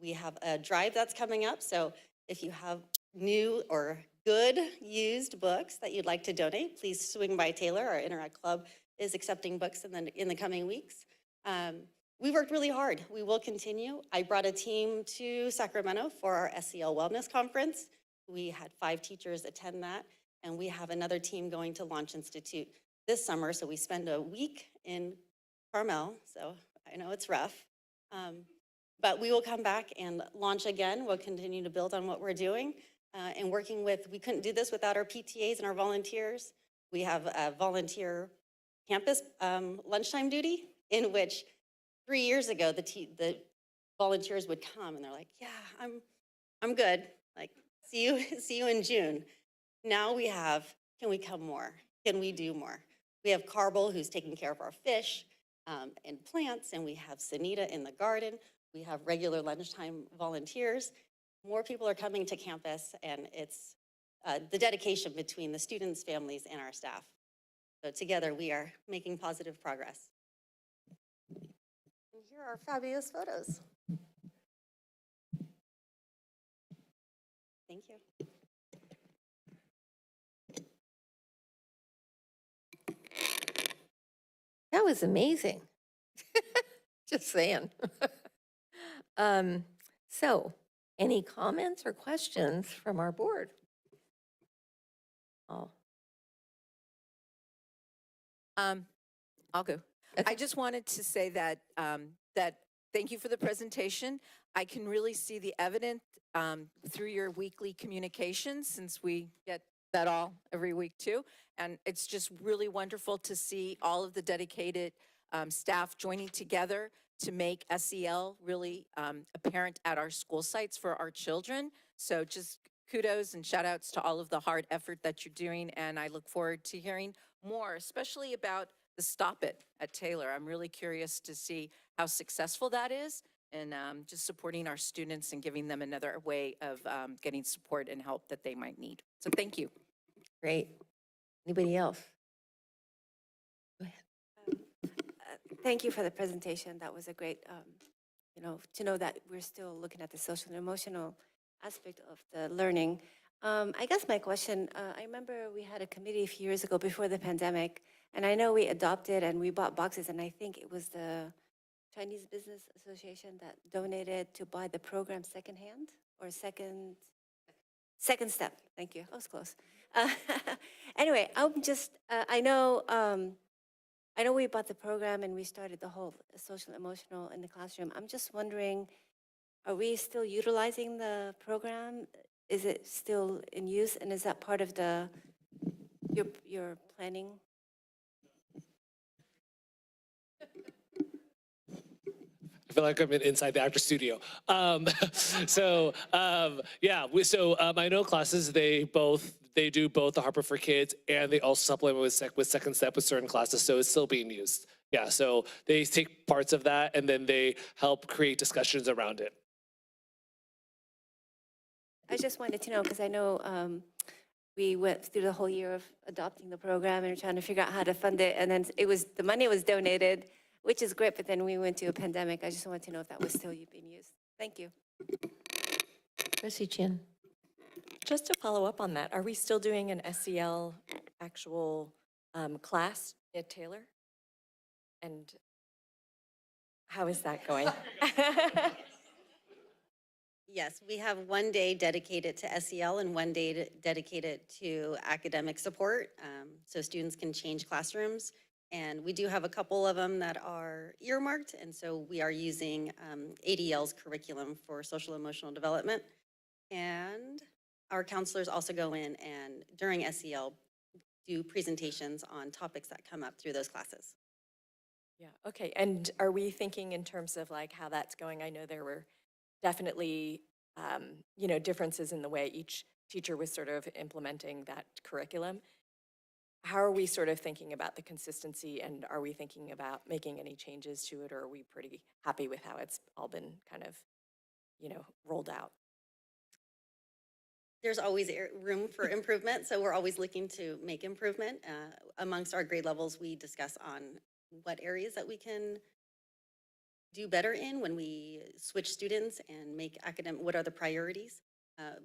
We have a drive that's coming up, so if you have new or good used books that you'd like to donate, please swing by Taylor. Our Interact Club is accepting books in the coming weeks. We worked really hard. We will continue. I brought a team to Sacramento for our SEL Wellness Conference. We had 5 teachers attend that, and we have another team going to Launch Institute this summer, so we spend a week in Carmel, so I know it's rough. But we will come back and launch again. We'll continue to build on what we're doing and working with, we couldn't do this without our PTAs and our volunteers. We have a volunteer campus lunchtime duty in which 3 years ago, the volunteers would come and they're like, yeah, I'm good. Like, see you in June. Now we have, can we come more? Can we do more? We have Carbel, who's taking care of our fish and plants, and we have Sanita in the garden. We have regular lunchtime volunteers. More people are coming to campus, and it's the dedication between the students, families, and our staff. So together, we are making positive progress. And here are fabulous photos. Thank you. That was amazing. Just saying. So Any comments or questions from our board? Oh, I'll go. I just wanted to say that, thank you for the presentation. I can really see the evidence through your weekly communications, since we get that all every week too. And it's just really wonderful to see all of the dedicated staff joining together to make SEL really apparent at our school sites for our children. So just kudos and shout outs to all of the hard effort that you're doing. And I look forward to hearing more, especially about the Stop It at Taylor. I'm really curious to see how successful that is, and just supporting our students and giving them another way of getting support and help that they might need. So thank you. great. Anybody else? Go ahead. Thank you for the presentation. That was a great, to know that we're still looking at the social and emotional aspect of the learning. I guess my question, I remember we had a committee a few years ago before the pandemic, and I know we adopted and we bought boxes, and I think it was the Chinese Business Association that donated to buy the program secondhand, or second step. Thank you. I was close. Anyway, I'm just, I know we bought the program and we started the whole social emotional in the classroom. I'm just wondering, are we still utilizing the program? Is it still in use, and is that part of your planning? I feel like I'm inside the actor studio. I know classes, they do both the Harper for Kids, and they also supplement with Second Step with certain classes, so it's still being used. Yeah, so they take parts of that and then they help create discussions around it. I just wanted to know, because I know we went through the whole year of adopting the program and trying to figure out how to fund it, and then the money was donated, which is great, but then we went to a pandemic. I just wanted to know if that was still being used. Thank you. Trustee Chin. Just to follow up on that, are we still doing an SEL actual class at Taylor? And how is that going? Yes, we have one day dedicated to SEL and one day dedicated to academic support, so students can change classrooms. And we do have a couple of them that are earmarked, and so we are using ADL's curriculum for social emotional development. And our counselors also go in and during SEL do presentations on topics that come up through those classes. Yeah, okay. And are we thinking in terms of like how that's going? I know there were definitely, differences in the way each teacher was sort of implementing that curriculum. How are we sort of thinking about the consistency, and are we thinking about making any changes to it, or are we pretty happy with how it's all been kind of, rolled out? There's always room for improvement, so we're always looking to make improvement. Amongst our grade levels, we discuss on what areas that we can do better in when we switch students and make what are the priorities.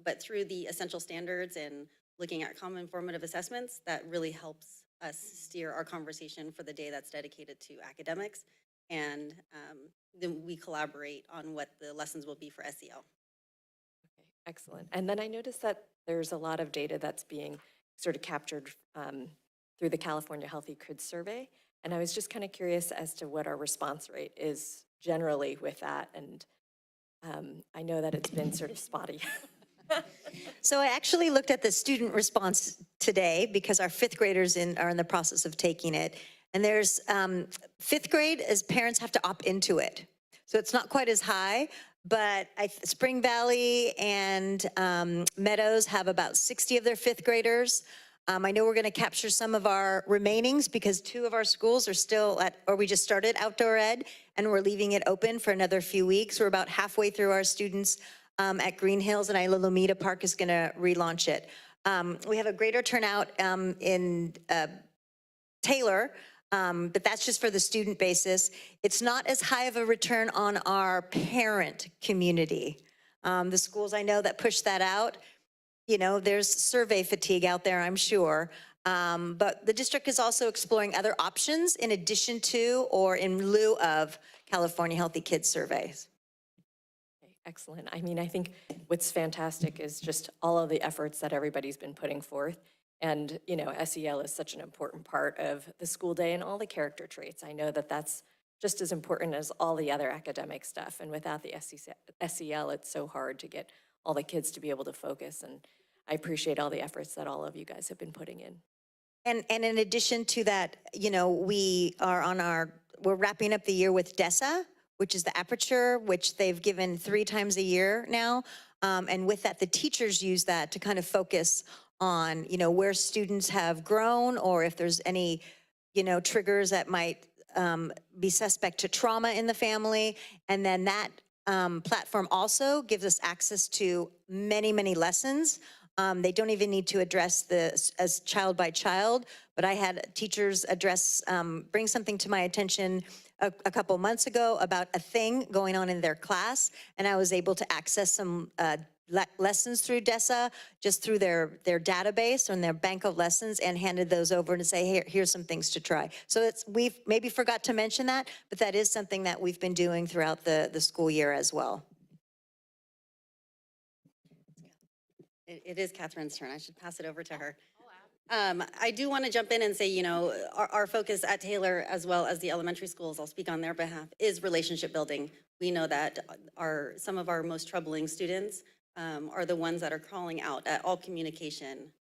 But through the essential standards and looking at common formative assessments, that really helps us steer our conversation for the day that's dedicated to academics. And then we collaborate on what the lessons will be for SEL. Okay, excellent. And then I noticed that there's a lot of data that's being sort of captured through the California Healthy Kids Survey. And I was just kind of curious as to what our response rate is generally with that. And I know that it's been sort of spotty. So I actually looked at the student response today because our fifth graders are in the process of taking it. And there's fifth grade as parents have to opt into it. So it's not quite as high, but Spring Valley and Meadows have about 60 of their fifth graders. I know we're going to capture some of our remainings because 2 of our schools are still we just started outdoor ed and we're leaving it open for another few weeks. We're about halfway through our students at Green Hills, and Lomita Park is going to relaunch it. We have a greater turnout in Taylor, but that's just for the student basis. It's not as high of a return on our parent community. The schools I know that push that out, there's survey fatigue out there, I'm sure. But the district is also exploring other options in addition to or in lieu of California Healthy Kids surveys. Okay, Excellent. I mean, I think what's fantastic is just all of the efforts that everybody's been putting forth. And, you know, SEL is such an important part of the school day and all the character traits. I know that that's just as important as all the other academic stuff. And without the SEL, it's so hard to get all the kids to be able to focus. And I appreciate all the efforts that all of you guys have been putting in. And in addition to that, you know, we're wrapping up the year with DESA, which is the aperture, which they've given 3 times a year now. And with that, the teachers use that to kind of focus on, you know, where students have grown or if there's any, you know, triggers that might be suspect to trauma in the family. And then that platform also gives us access to many, many lessons. They don't even need to address this as child by child, but I had teachers bring something to my attention a couple months ago about a thing going on in their class, and I was able to access some lessons through DESA, just through their database and their bank of lessons, and handed those over and say, here's some things to try. So we've maybe forgot to mention that, but that is something that we've been doing throughout the school year as well. It is Catherine's turn. I should pass it over to her. I do want to jump in and say, you know, our focus at Taylor, as well as the elementary schools, I'll speak on their behalf, is relationship building. We know that some of our most troubling students are the ones that are calling out at all communication.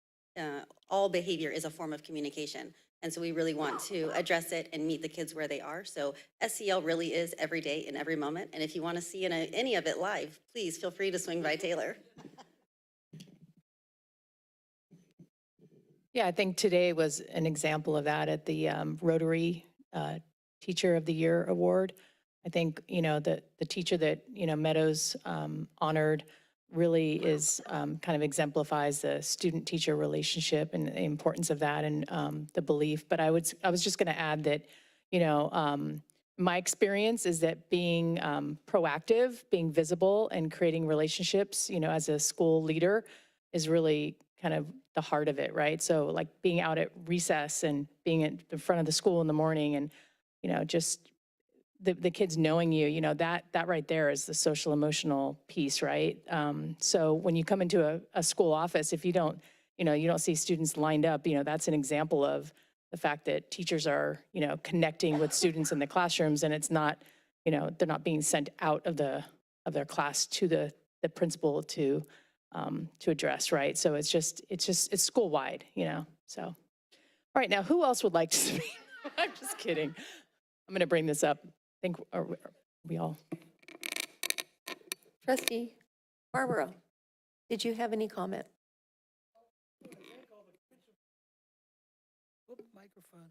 All behavior is a form of communication. And so we really want to address it and meet the kids where they are. So SEL really is every day and every moment. And if you want to see any of it live, please feel free to swing by Taylor. Yeah, I think today was an example of that at the Rotary Teacher of the Year Award. I think, you know, the teacher that, you know, Meadows honored really is kind of exemplifies the student-teacher relationship and the importance of that and the belief. But I was just going to add that, you know, my experience is that being proactive, being visible, and creating relationships, you know, as a school leader is really kind of the heart of it, right? So like being out at recess and being at the front of the school in the morning and, you know, just the kids knowing you, you know, that right there is the social emotional piece, right? So when you come into a school office, if you don't, you know, you don't see students lined up, you know, that's an example of the fact that teachers are, you know, connecting with students in the classrooms, and it's not, you know, they're not being sent out of their class to the principal to address, right? So it's school-wide, you know, so. All right, now who else would like to speak? I'm just kidding. I'm gonna bring this up. I think, are we all? Trustee Barbara, did you have any comment? Microphone.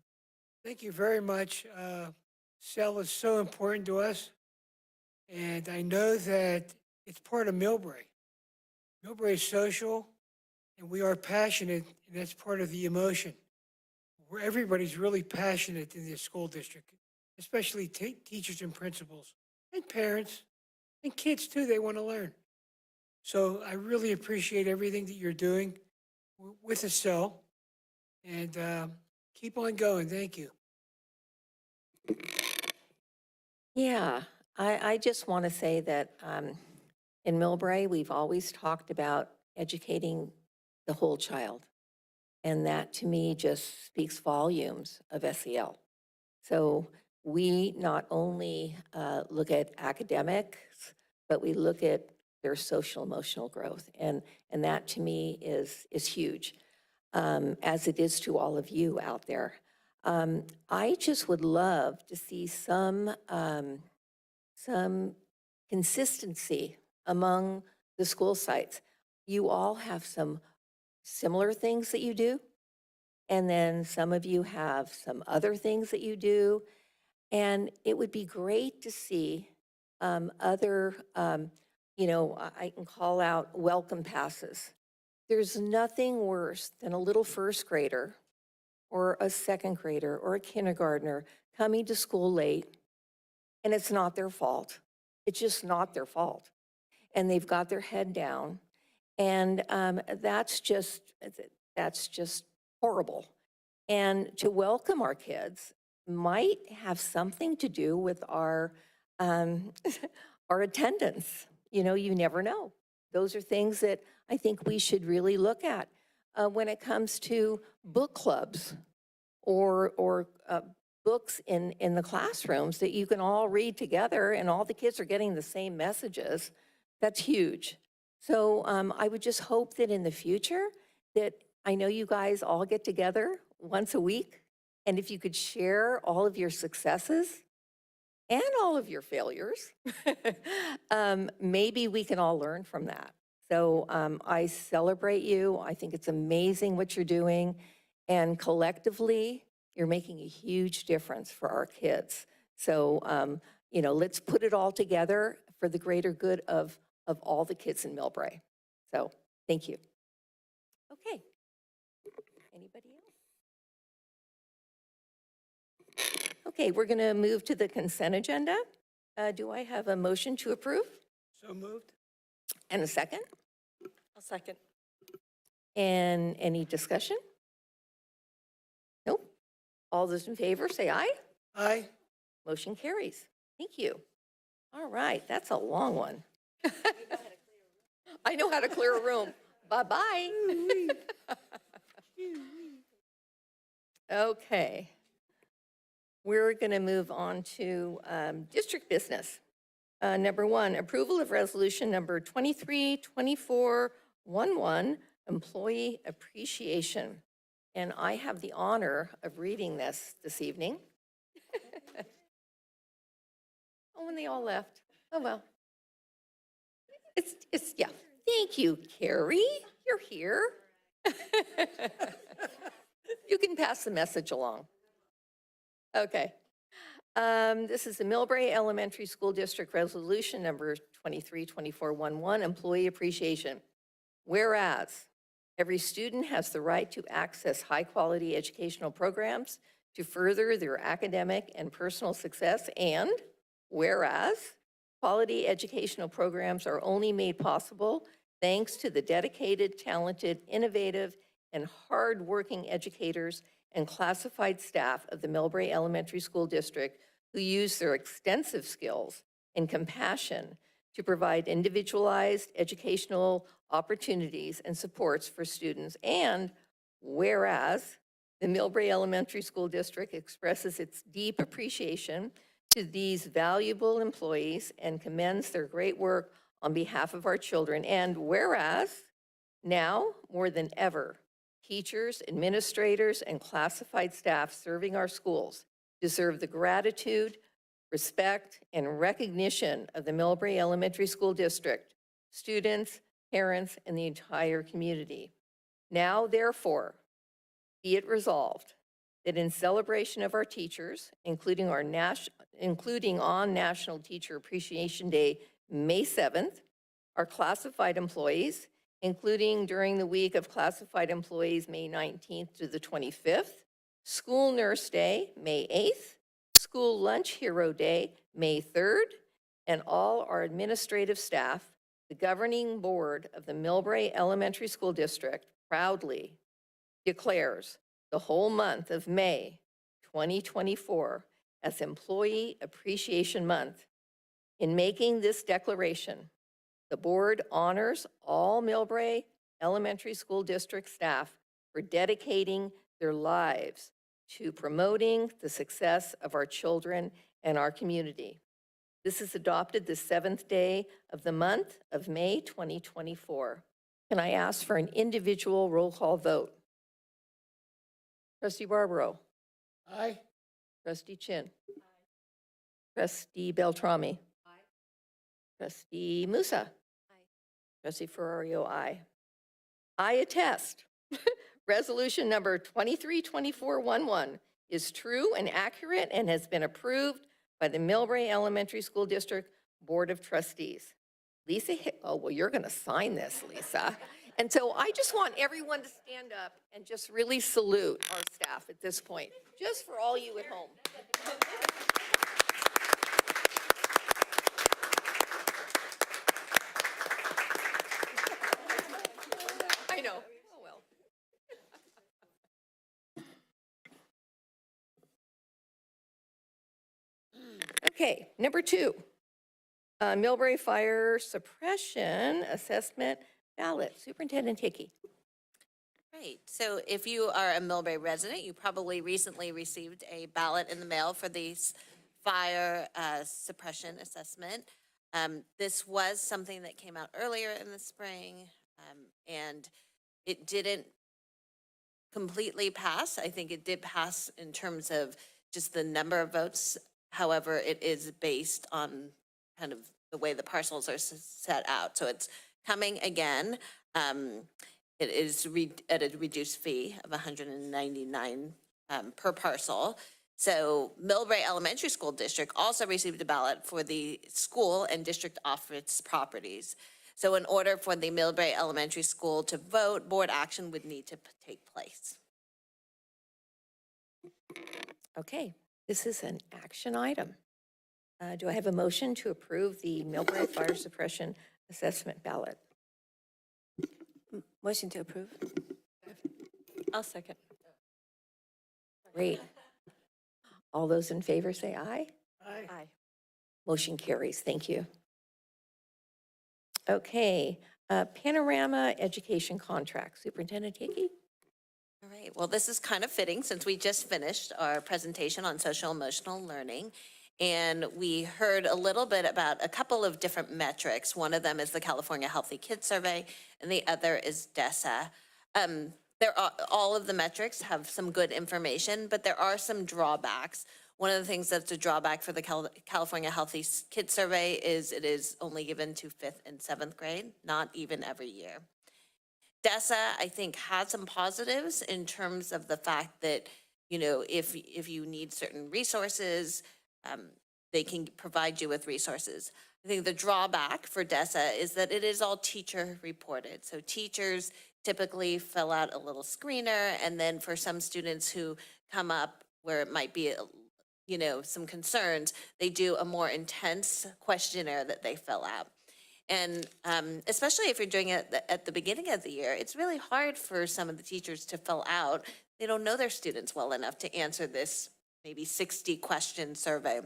Thank you very much. SEL is so important to us, and I know that it's part of Millbrae. Millbrae is social, and we are passionate, and that's part of the emotion. Where everybody's really passionate in this school district, especially teachers and principals, and parents, and kids too, they want to learn. So I really appreciate everything that you're doing with the SEL, and keep on going. Thank you. Yeah, I just want to say that in Millbrae, we've always talked about educating the whole child. And that to me just speaks volumes of SEL. So we not only look at academics, but we look at their social emotional growth. And that to me is huge, as it is to all of you out there. I just would love to see some consistency among the school sites. You all have some similar things that you do, and then some of you have some other things that you do, and it would be great to see other, you know, I can call out welcome passes. There's nothing worse than a little first grader or a second grader or a kindergartner coming to school late, and it's not their fault. It's just not their fault. And they've got their head down, and that's just horrible. And to welcome our kids might have something to do with our our attendance. you never know. Those are things that I think we should really look at. When it comes to book clubs or books in the classrooms that you can all read together and all the kids are getting the same messages, that's huge. So I would just hope that in the future that I know you guys all get together once a week, and if you could share all of your successes and all of your failures, maybe we can all learn from that. So I celebrate you. I think it's amazing what you're doing. And collectively, you're making a huge difference for our kids. So, let's put it all together for the greater good of all the kids in Millbrae. So, thank you. Okay. Anybody else? Okay, we're going to move to the consent agenda. Do I have a motion to approve? So moved. And a second? I'll second. And any discussion? Nope. All those in favor, say aye. Aye. Motion carries. Thank you. All right, that's a long one. I know how to clear a room. Bye-bye. Okay. We're going to move on to district business. Number 1, approval of resolution number 232411, employee appreciation. And I have the honor of reading this evening. Oh, and they all left. Oh, well. Yeah. Thank you, Carrie. You're here. You can pass the message along. Okay. This is the Millbrae Elementary School District Resolution number 232411, Employee Appreciation. Whereas every student has the right to access high-quality educational programs to further their academic and personal success, and whereas quality educational programs are only made possible thanks to the dedicated, talented, innovative, and hard-working educators and classified staff of the Millbrae Elementary School District who use their extensive skills and compassion to provide individualized educational opportunities and supports for students. And whereas the Millbrae Elementary School District expresses its deep appreciation to these valuable employees and commends their great work on behalf of our children. And whereas now more than ever, teachers, administrators, and classified staff serving our schools deserve the gratitude, respect, and recognition of the Millbrae Elementary School District, students, parents, and the entire community. Now, therefore, be it resolved that in celebration of our teachers, including on National Teacher Appreciation Day, May 7th, our classified employees, including during the week of classified employees, May 19th to the 25th, School Nurse Day, May 8th, School Lunch Hero Day, May 3rd, and all our administrative staff, the governing board of the Millbrae Elementary School District proudly declares the whole month of May 2024 as Employee Appreciation Month. In making this declaration, the board honors all Millbrae Elementary School District staff for dedicating their lives to promoting the success of our children and our community. This is adopted the 7th day of the month of May 2024. Can I ask for an individual roll call vote? Trustee Barbaro. Aye. Trustee Chin. Trustee Beltrami. Aye. Trustee Musa. Aye. Trustee Ferrario, aye. I attest. Resolution number 232411 is true and accurate and has been approved by the Millbrae Elementary School District Board of Trustees. Lisa, oh, well, you're going to sign this, Lisa. And so I just want everyone to stand up and just really salute our staff at this point, just for all you at home. I know. Oh, well. Okay, number 2. Millbrae Fire Suppression Assessment Ballot. Superintendent Hickey. Right, so if you are a Millbrae resident, you probably recently received a ballot in the mail for the fire suppression assessment. This was something that came out earlier in the spring, and it didn't completely pass. I think it did pass in terms of just the number of votes. However, it is based on kind of the way the parcels are set out. So it's coming again. It is at a reduced fee of $199 per parcel. So Millbrae Elementary School District also received a ballot for the school and district office properties. So in order for the Millbrae Elementary School to vote, board action would need to take place. Okay, this is an action item. Do I have a motion to approve the Millbrae Fire Suppression Assessment Ballot? Motion to approve. I'll second. Great. All those in favor say aye. Aye. Motion carries. Thank you. Okay, Panorama Education Contract. Superintendent Hickey? All right, well, this is kind of fitting since we just finished our presentation on social emotional learning. And we heard a little bit about a couple of different metrics. One of them is the California Healthy Kids Survey, and the other is DESA. All of the metrics have some good information, but there are some drawbacks. One of the things that's a drawback for the California Healthy Kids Survey is it is only given to 5th and 7th grade, not even every year. DESA, I think, has some positives in terms of the fact that, you know, if you need certain resources, they can provide you with resources. I think the drawback for DESA is that it is all teacher reported. So teachers typically fill out a little screener, and then for some students who come up where it might be, you know, some concerns, they do a more intense questionnaire that they fill out. And especially if you're doing it at the beginning of the year, it's really hard for some of the teachers to fill out. They don't know their students well enough to answer this maybe 60-question survey.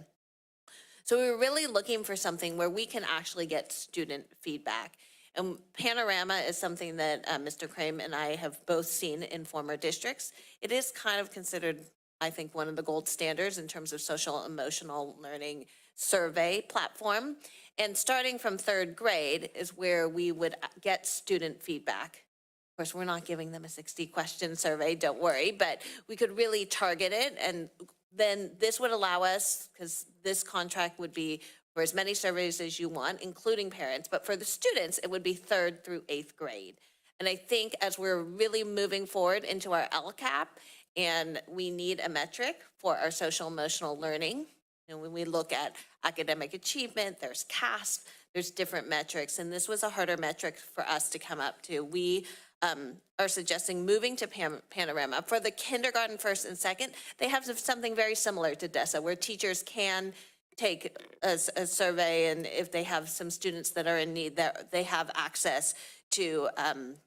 So we were really looking for something where we can actually get student feedback. And Panorama is something that Mr. Crane and I have both seen in former districts. It is kind of considered, I think, one of the gold standards in terms of social emotional learning survey platform. And starting from 3rd grade is where we would get student feedback. Of course, we're not giving them a 60-question survey, don't worry, but we could really target it. And then this would allow us, because this contract would be for as many surveys as you want, including parents, but for the students, it would be 3rd through 8th grade. And I think as we're really moving forward into our LCAP, and we need a metric for our social emotional learning, and when we look at academic achievement, there's CASP, there's different metrics, and this was a harder metric for us to come up to. We are suggesting moving to Panorama. For the kindergarten, 1st and 2nd, they have something very similar to DESA, where teachers can take a survey, and if they have some students that are in need, that they have access to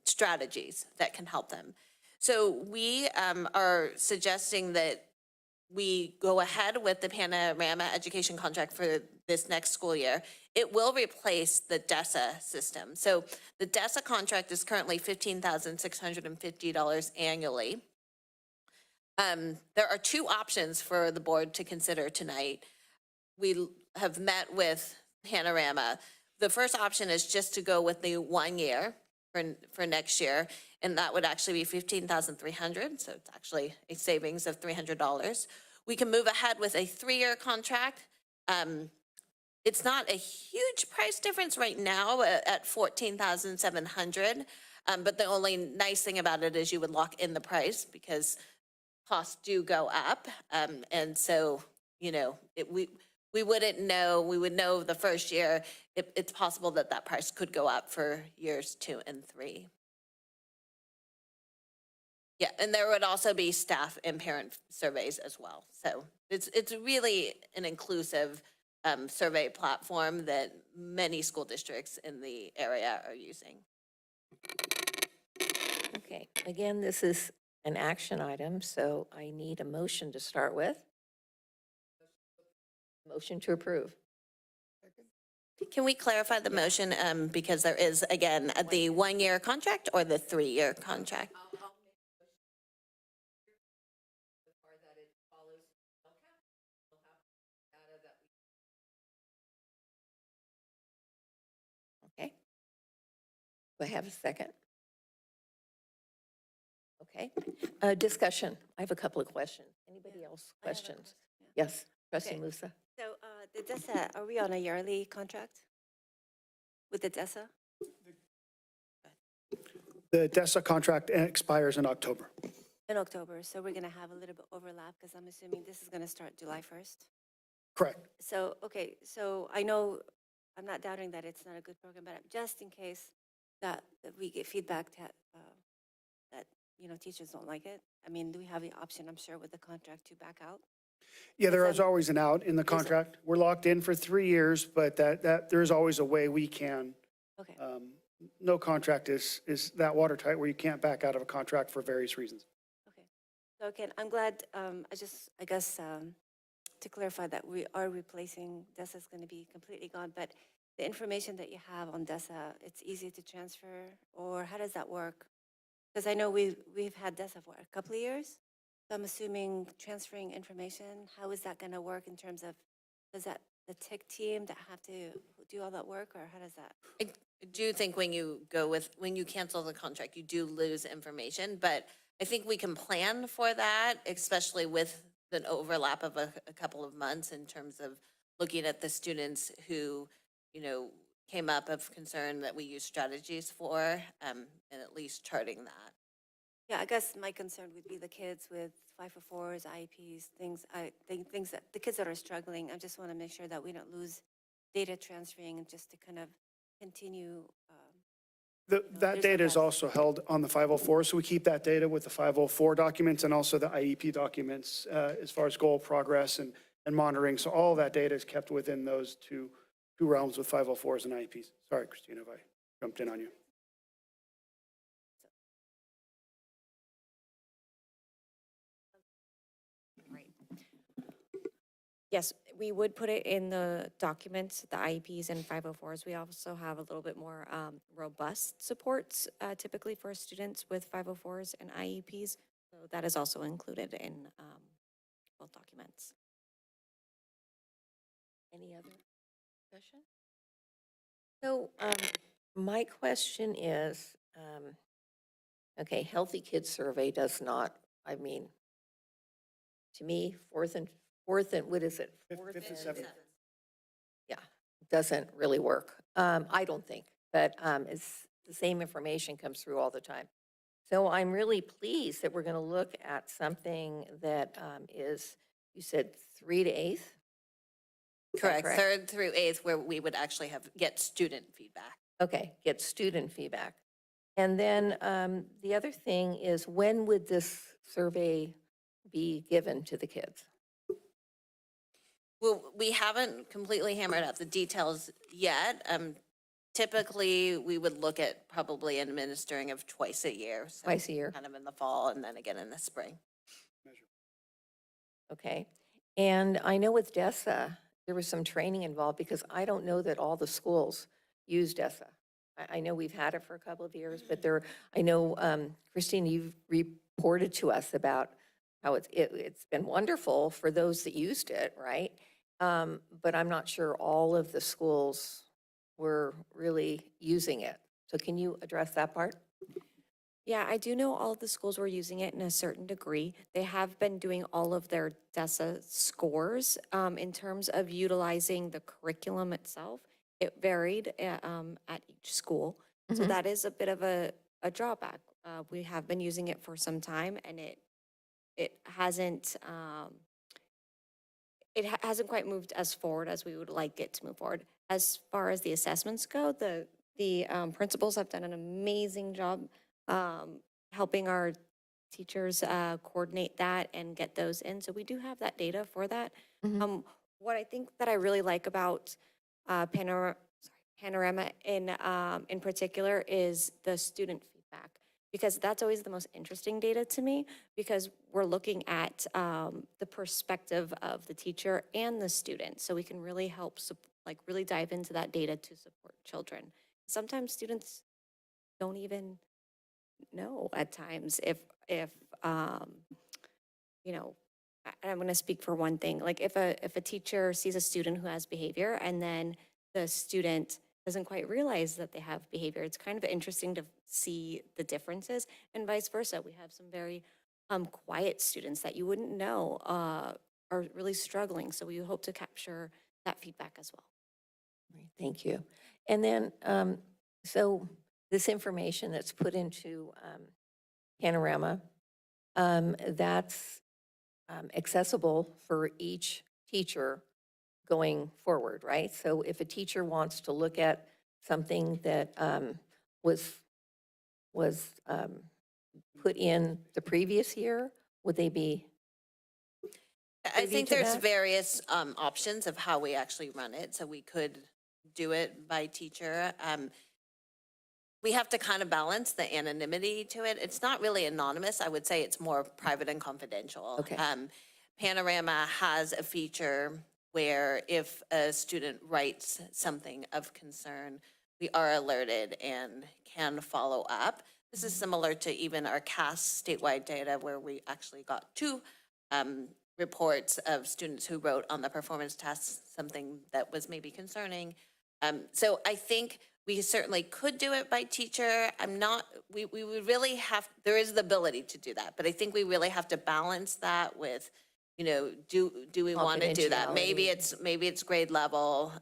strategies that can help them. So we are suggesting that we go ahead with the Panorama education contract for this next school year. It will replace the DESA system. So the DESA contract is currently $15,650 annually. There are 2 options for the board to consider tonight. We have met with Panorama. The first option is just to go with the 1 year for next year, and that would actually be $15,300, so it's actually a savings of $300. We can move ahead with a 3-year contract. It's not a huge price difference right now at $14,700, but the only nice thing about it is you would lock in the price because costs do go up, and so, you know, we wouldn't know, we would know the first year. It's possible that that price could go up for years 2 and 3. Yeah, and there would also be staff and parent surveys as well. So it's really an inclusive survey platform that many school districts in the area are using. Okay, again, this is an action item, so I need a motion to start with. Motion to approve. Can we clarify the motion, because there is, again, the 1-year contract or the 3-year contract? Okay. Do I have a second? Okay. Discussion. I have a couple of questions. Anybody else I have a questions? question, yeah. Yes, trustee Okay. Musa. So the DESA, are we on a yearly contract with the DESA? The DESA contract expires in October. In October, so we're going to have a little bit overlap because I'm assuming this is going to start July 1st. Correct. So, okay, so I know, I'm not doubting that it's not a good program, but just in case that we get feedback that, teachers don't like it, I mean, do we have the option, I'm sure, with the contract to back out? Yeah, there Is is that- always an out in the it- contract. We're locked in for 3 years, but that there's always a way we can. Okay, No contract is that watertight where you can't back out of a contract for various reasons. okay. So again, I'm glad, I guess, to clarify that we are replacing, DESA is going to be completely gone, but the information that you have on DESA, it's easy to transfer, or how does that work? Because I know we've had DESA for a couple of years, so I'm assuming transferring information, how is that going to work in terms of, does that, the TIC team that have to do all that work, or how does that? I do think when you cancel the contract, you do lose information, but I think we can plan for that, especially with an overlap of a couple of months in terms of looking at the students who, came up of concern that we use strategies for, and at least charting that. Yeah, I guess my concern would be the kids with 504s, IEPs, things that, the kids that are struggling, I just want to make sure that we don't lose data transferring and just to kind of continue. That there's no data is doubt. also held on the 504, so we keep that data with the 504 documents and also the IEP documents as far as goal progress and monitoring. So all of that data is kept within those two realms with 504s and IEPs. Sorry, Christina, if I jumped in on you. Yes, we would put it in the documents, the IEPs and 504s. We also have a little bit more robust supports typically for students with 504s and IEPs. So that is also included in both documents. Any other discussion? So my question is, okay, Healthy Kids Survey does not, to me, fourth and, what is it? Fifth and seventh. Yeah, doesn't really work. I don't think, but it's the same information comes through all the time. So I'm really pleased that we're going to look at something that is, you said 3 to 8th? Is that Correct, 3rd through 8th, where we would actually get student feedback. Okay, get student feedback. And then the other thing is, when would this survey be given to the kids? Well, we haven't completely hammered out the details yet. Typically, we would look at probably administering of twice a year. So Twice a year? Kind of in the fall and then again in the spring. Okay. And I know with DESA, there was some training involved because I don't know that all the schools use DESA. I know we've had it for a couple of years, but I know, Christine, you've reported to us about how it's been wonderful for those that used it, right? But I'm not sure all of the schools were really using it. So can you address that part? Yeah, I do know all of the schools were using it in a certain degree. They have been doing all of their DESA scores in terms of utilizing the curriculum itself. It varied at each school. So that is a bit of a drawback. We have been using it for some time and it hasn't quite moved as forward as we would like it to move forward. As far as the assessments go, the principals have done an amazing job helping our teachers coordinate that and get those in. So we do have that data for that. What I think that I really like about Panorama in particular is the student feedback, because that's always the most interesting data to me, because we're looking at the perspective of the teacher and the student. So we can really help like really dive into that data to support children. Sometimes students don't even know at times if you know, I'm going to speak for one thing. Like if a teacher sees a student who has behavior and then the student doesn't quite realize that they have behavior, it's kind of interesting to see the differences, and vice versa. We have some very quiet students that you wouldn't know are really struggling. So we hope to capture that feedback as well. Right, thank you. And then, so this information that's put into Panorama, that's accessible for each teacher going forward, right? So if a teacher wants to look at something that was put in the previous year, would they be? I privy think to there's that? various options of how we actually run it. So we could do it by teacher. We have to kind of balance the anonymity to it. It's not really anonymous. I would say it's more private and confidential. Okay. Panorama has a feature where if a student writes something of concern, we are alerted and can follow up. This is similar to even our CAS statewide data where we actually got 2 reports of students who wrote on the performance tests something that was maybe concerning. So I think we certainly could do it by teacher. We would really have, there is the ability to do that, but I think we really have to balance that with, do we want to do that? Maybe it's grade level.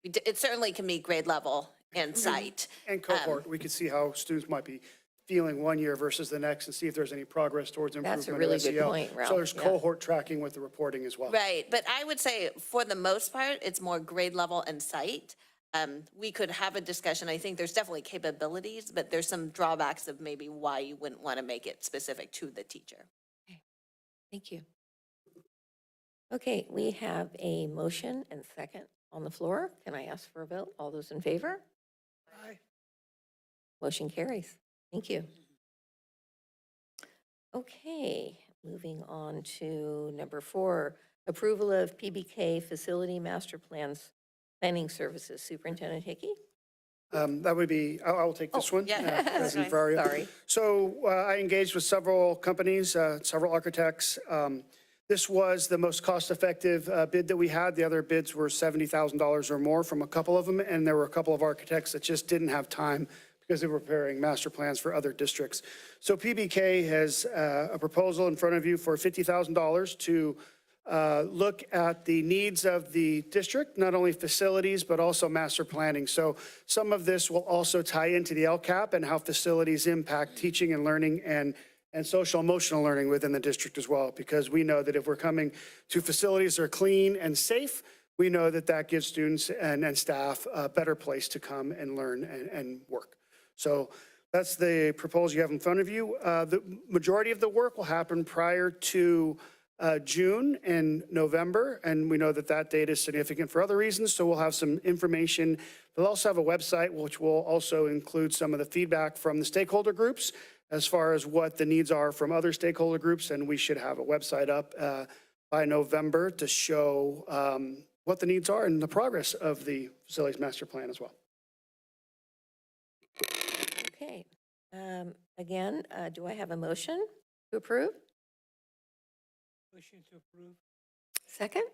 It certainly can be grade level and site. And cohort, we could see how students might be feeling one year versus the next and see if there's any progress towards improvement. That's a really of good SEL. point, Ralph. So there's Yeah. cohort tracking with the reporting as well. Right, but I would say for the most part, it's more grade level and site. We could have a discussion. I think there's definitely capabilities, but there's some drawbacks of maybe why you wouldn't want to make it specific to the teacher. Thank you. Okay, we have a motion and second on the floor. Can I ask for a vote? All those in favor? Aye. Motion carries. Thank you. Okay, moving on to number 4, approval of PBK Facility Master Plans Planning Services. Superintendent Hickey? That would be, I will take this one. Yeah, President Faria. Sorry. So I engaged with several companies, several architects. This was the most cost-effective bid that we had. The other bids were $70,000 or more from a couple of them, and there were a couple of architects that just didn't have time because they were preparing master plans for other districts. So PBK has a proposal in front of you for $50,000 to look at the needs of the district, not only facilities, but also master planning. So some of this will also tie into the LCAP and how facilities impact teaching and learning and social emotional learning within the district as well, because we know that if we're coming to facilities that are clean and safe, we know that that gives students and staff a better place to come and learn and work. So that's the proposal you have in front of you. The majority of the work will happen prior to June and November, and we know that that date is significant for other reasons, so we'll have some information. We'll also have a website which will also include some of the feedback from the stakeholder groups as far as what the needs are from other stakeholder groups, and we should have a website up by November to show what the needs are and the progress of the facilities master plan as well. Okay. Again, do I have a motion to approve? Motion to approve. Second?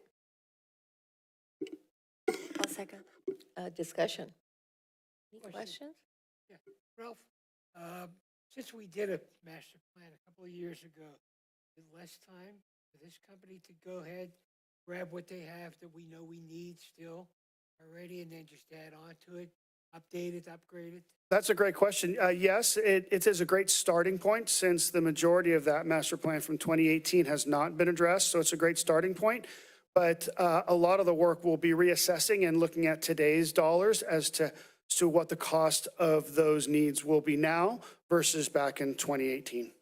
I'll second. Discussion. Any Question. questions? Yeah, Ralph, since we did a master plan a couple of years ago, is it less time for this company to go ahead, grab what they have that we know we need still already, and then just add on to it, update it, upgrade it? That's a great question. Yes, it is a great starting point since the majority of that master plan from 2018 has not been addressed. So it's a great starting point. But a lot of the work will be reassessing and looking at today's dollars as to what the cost of those needs will be now versus back in 2018.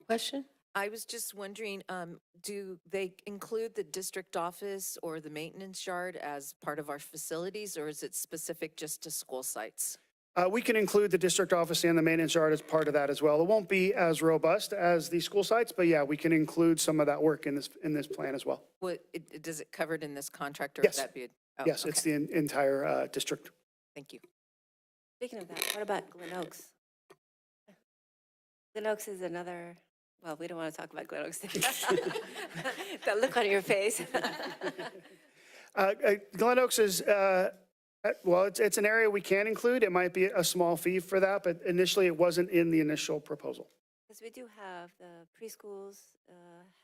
Question? I was just wondering, do they include the district office or the maintenance yard as part of our facilities, or is it specific just to school sites? We can include the district office and the maintenance yard as part of that as well. It won't be as robust as the school sites, but yeah, we can include some of that work in this plan as well. Does it covered in this contract or Yes. is that bid? Oh, Yes, it's okay. the entire district. Thank you. Speaking of that, what about Glen Oaks? Glen Oaks is another, well, we don't want to talk about Glen Oaks. That look on your face. Glen Oaks is, well, it's an area we can include. It might be a small fee for that, but initially it wasn't in the initial proposal. Because we do have the preschools,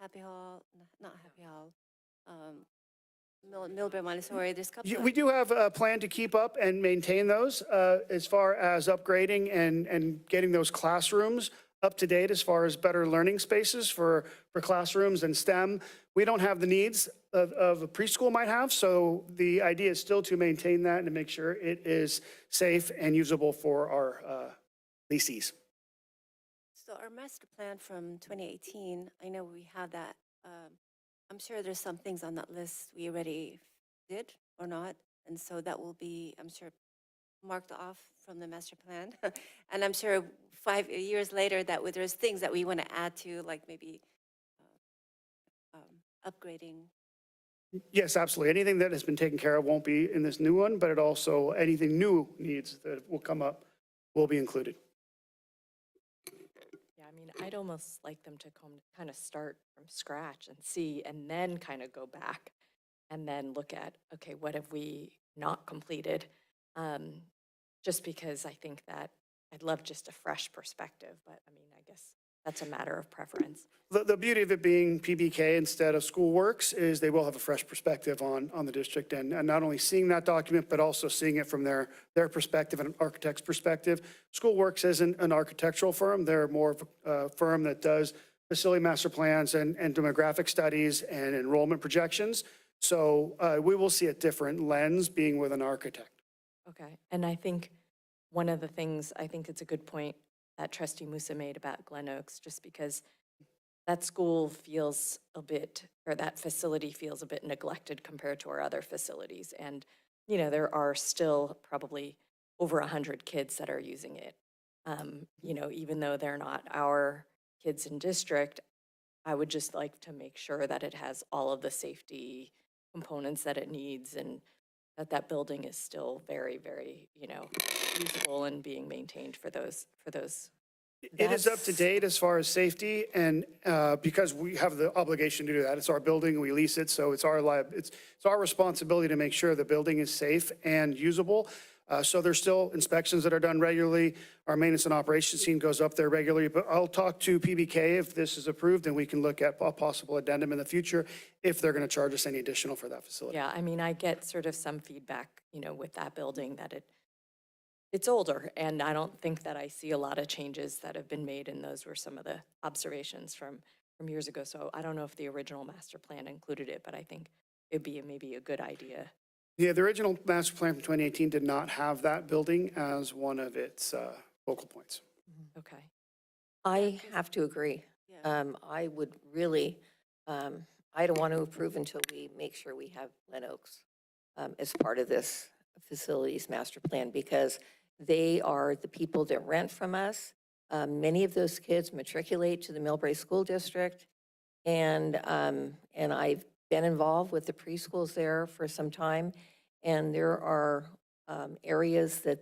Happy Hall, not Happy Hall, Millbrae Montessori, there's a couple. We do have a plan to keep up and maintain those as far as upgrading and getting those classrooms up to date as far as better learning spaces for classrooms and STEM. We don't have the needs of a preschool might have, so the idea is still to maintain that and to make sure it is safe and usable for our leasees. So our master plan from 2018, I know we have that. I'm sure there's some things on that list we already did or not. And so that will be, I'm sure, marked off from the master plan. And I'm sure 5 years later that there's things that we want to add to, like maybe upgrading. Yes, absolutely. Anything that has been taken care of won't be in this new one, but it also, anything new needs that will come up will be included. Yeah, I mean, I'd almost like them to kind of start from scratch and see, and then kind of go back and then look at, okay, what have we not completed? Just because I think that I'd love just a fresh perspective, but I mean, I guess that's a matter of preference. The beauty of it being PBK instead of School Works is they will have a fresh perspective on the district and not only seeing that document, but also seeing it from their perspective and an architect's perspective. School Works isn't an architectural firm. They're more of a firm that does facility master plans and demographic studies and enrollment projections. So we will see a different lens being with an architect. Okay, and I think one of the things, I think it's a good point that Trustee Musa made about Glen Oaks, just because that school feels a bit, or that facility feels a bit neglected compared to our other facilities. And, you know, there are still probably over 100 kids that are using it. You know, even though they're not our kids in district, I would just like to make sure that it has all of the safety components that it needs and that building is still very, very, you know, usable and being maintained for those. It is up to date as far as safety, and because we have the obligation to do that, it's our building, we lease it, so it's our responsibility to make sure the building is safe and usable. So there's still inspections that are done regularly. Our maintenance and operations team goes up there regularly, but I'll talk to PBK if this is approved, and we can look at a possible addendum in the future if they're going to charge us any additional for that facility. Yeah, I mean, I get sort of some feedback, you know, with that building that it's older, and I don't think that I see a lot of changes that have been made, and those were some of the observations from years ago. So I don't know if the original master plan included it, but I think it'd be maybe a good idea. Yeah, the original master plan from 2018 did not have that building as one of its focal points. Okay. I have to agree. Yeah. I would really, I don't want to approve until we make sure we have Glen Oaks as part of this facilities master plan, because they are the people that rent from us. Many of those kids matriculate to the Millbrae School District, and I've been involved with the preschools there for some time, and there are areas that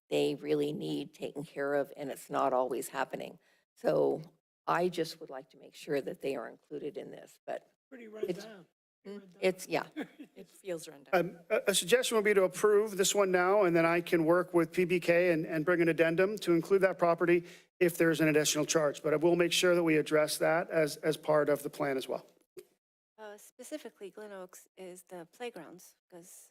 they really need taken care of, and it's not always happening. So I just would like to make sure that they are included in this, but Pretty run It's- down. it's, yeah. It feels run down. A suggestion would be to approve this one now, and then I can work with PBK and bring an addendum to include that property if there's an additional charge. But I will make sure that we address that as part of the plan as well. Specifically, Glen Oaks is the playgrounds, because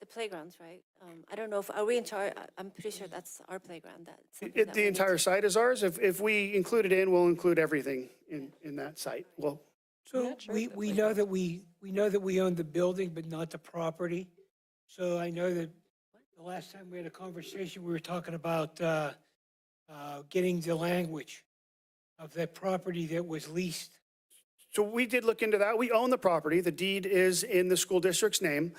the playgrounds, right? I don't know if, are we in charge? I'm pretty sure that's our playground. That's something that The we need entire to- site is ours. If we include it in, we'll include everything in that site. Well, So not sure we, if the we know that we know that we own the building, but not the property. So I know that the last time we had a conversation, we were talking about getting the language of that property that was leased. so we did look into that. We own the property. The deed is in the school district's name.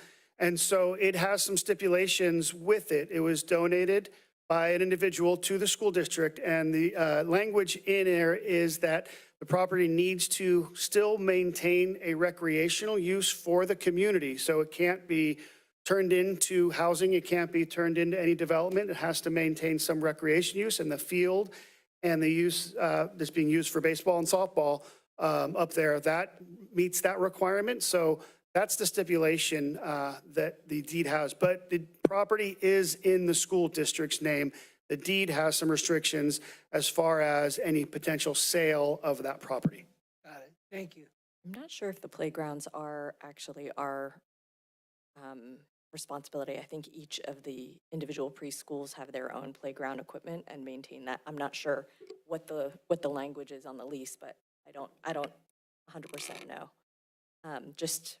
And so it has some stipulations with it. It was donated by an individual to the school district, and the language in there is that the property needs to still maintain a recreational use for the community. So it can't be turned into housing, it can't be turned into any development. It has to maintain some recreation use, and the field and the use that's being used for baseball and softball up there, that meets that requirement. So that's the stipulation that the deed has. But the property is in the school district's name. The deed has some restrictions as far as any potential sale of that property. Got it. Thank you. I'm not sure if the playgrounds are actually our responsibility. I think each of the individual preschools have their own playground equipment and maintain that. I'm not sure what the language is on the lease, but I don't 100% know. Just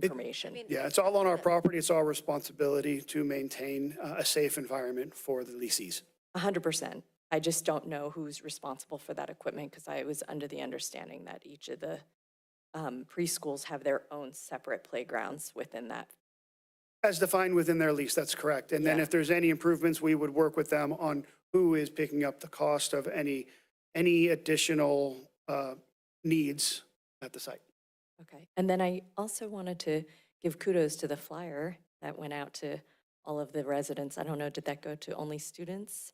information. Yeah, it's all on our property. It's our responsibility to maintain a safe environment for the leasees. 100%. I just don't know who's responsible for that equipment because I was under the understanding that each of the preschools have their own separate playgrounds within that. As defined within their lease, that's correct. And then Yeah. if there's any improvements, we would work with them on who is picking up the cost of any additional needs at the site. Okay. And then I also wanted to give kudos to the flyer that went out to all of the residents. I don't know, did that go to only students,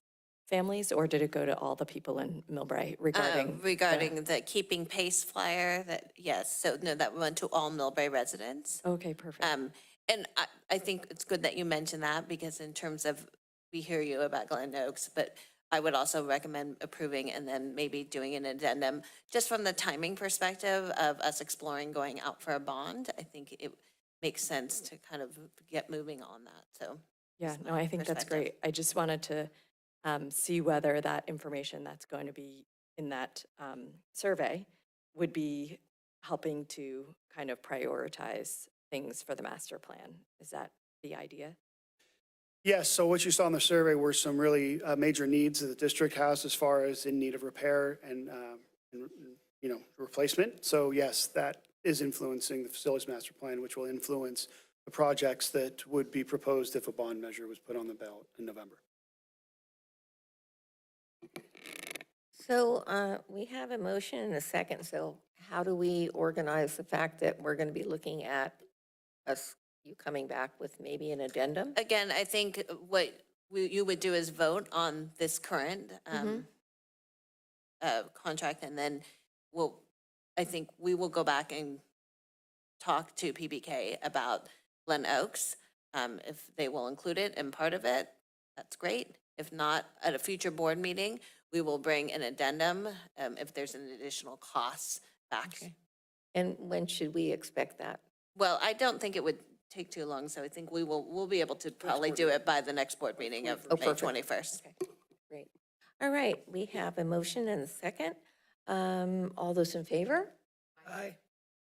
families, or did it go to all the people in Millbrae regarding? Regarding the Keeping Pace flyer, that, yes, so no, that went to all Millbrae residents. Okay, perfect. And I think it's good that you mentioned that, because in terms of, we hear you about Glen Oaks, but I would also recommend approving and then maybe doing an addendum, just from the timing perspective of us exploring going out for a bond. I think it makes sense to kind of get moving on that, so. Yeah, just no, my I think that's perspective. great. I just wanted to see whether that information that's going to be in that survey would be helping to kind of prioritize things for the master plan. Is that the idea? Yes, so what you saw in the survey were some really major needs that the district has as far as in need of repair and replacement. So yes, that is influencing the facilities master plan, which will influence the projects that would be proposed if a bond measure was put on the ballot in November. So we have a motion and a second. So how do we organize the fact that we're going to be looking at you coming back with maybe an addendum? Again, I think what you would do is vote on this current contract, and then I think we will go back and talk to PBK about Glen Oaks. If they will include it in part of it, that's great. If not, at a future board meeting, we will bring an addendum if there's an additional cost back. Okay. And when should we expect that? Well, I don't think it would take too long, so I think we'll be able to probably do it by the next board meeting of Oh, May perfect. 21st. Okay, great. All right, we have a motion and a second. All those in favor? Aye.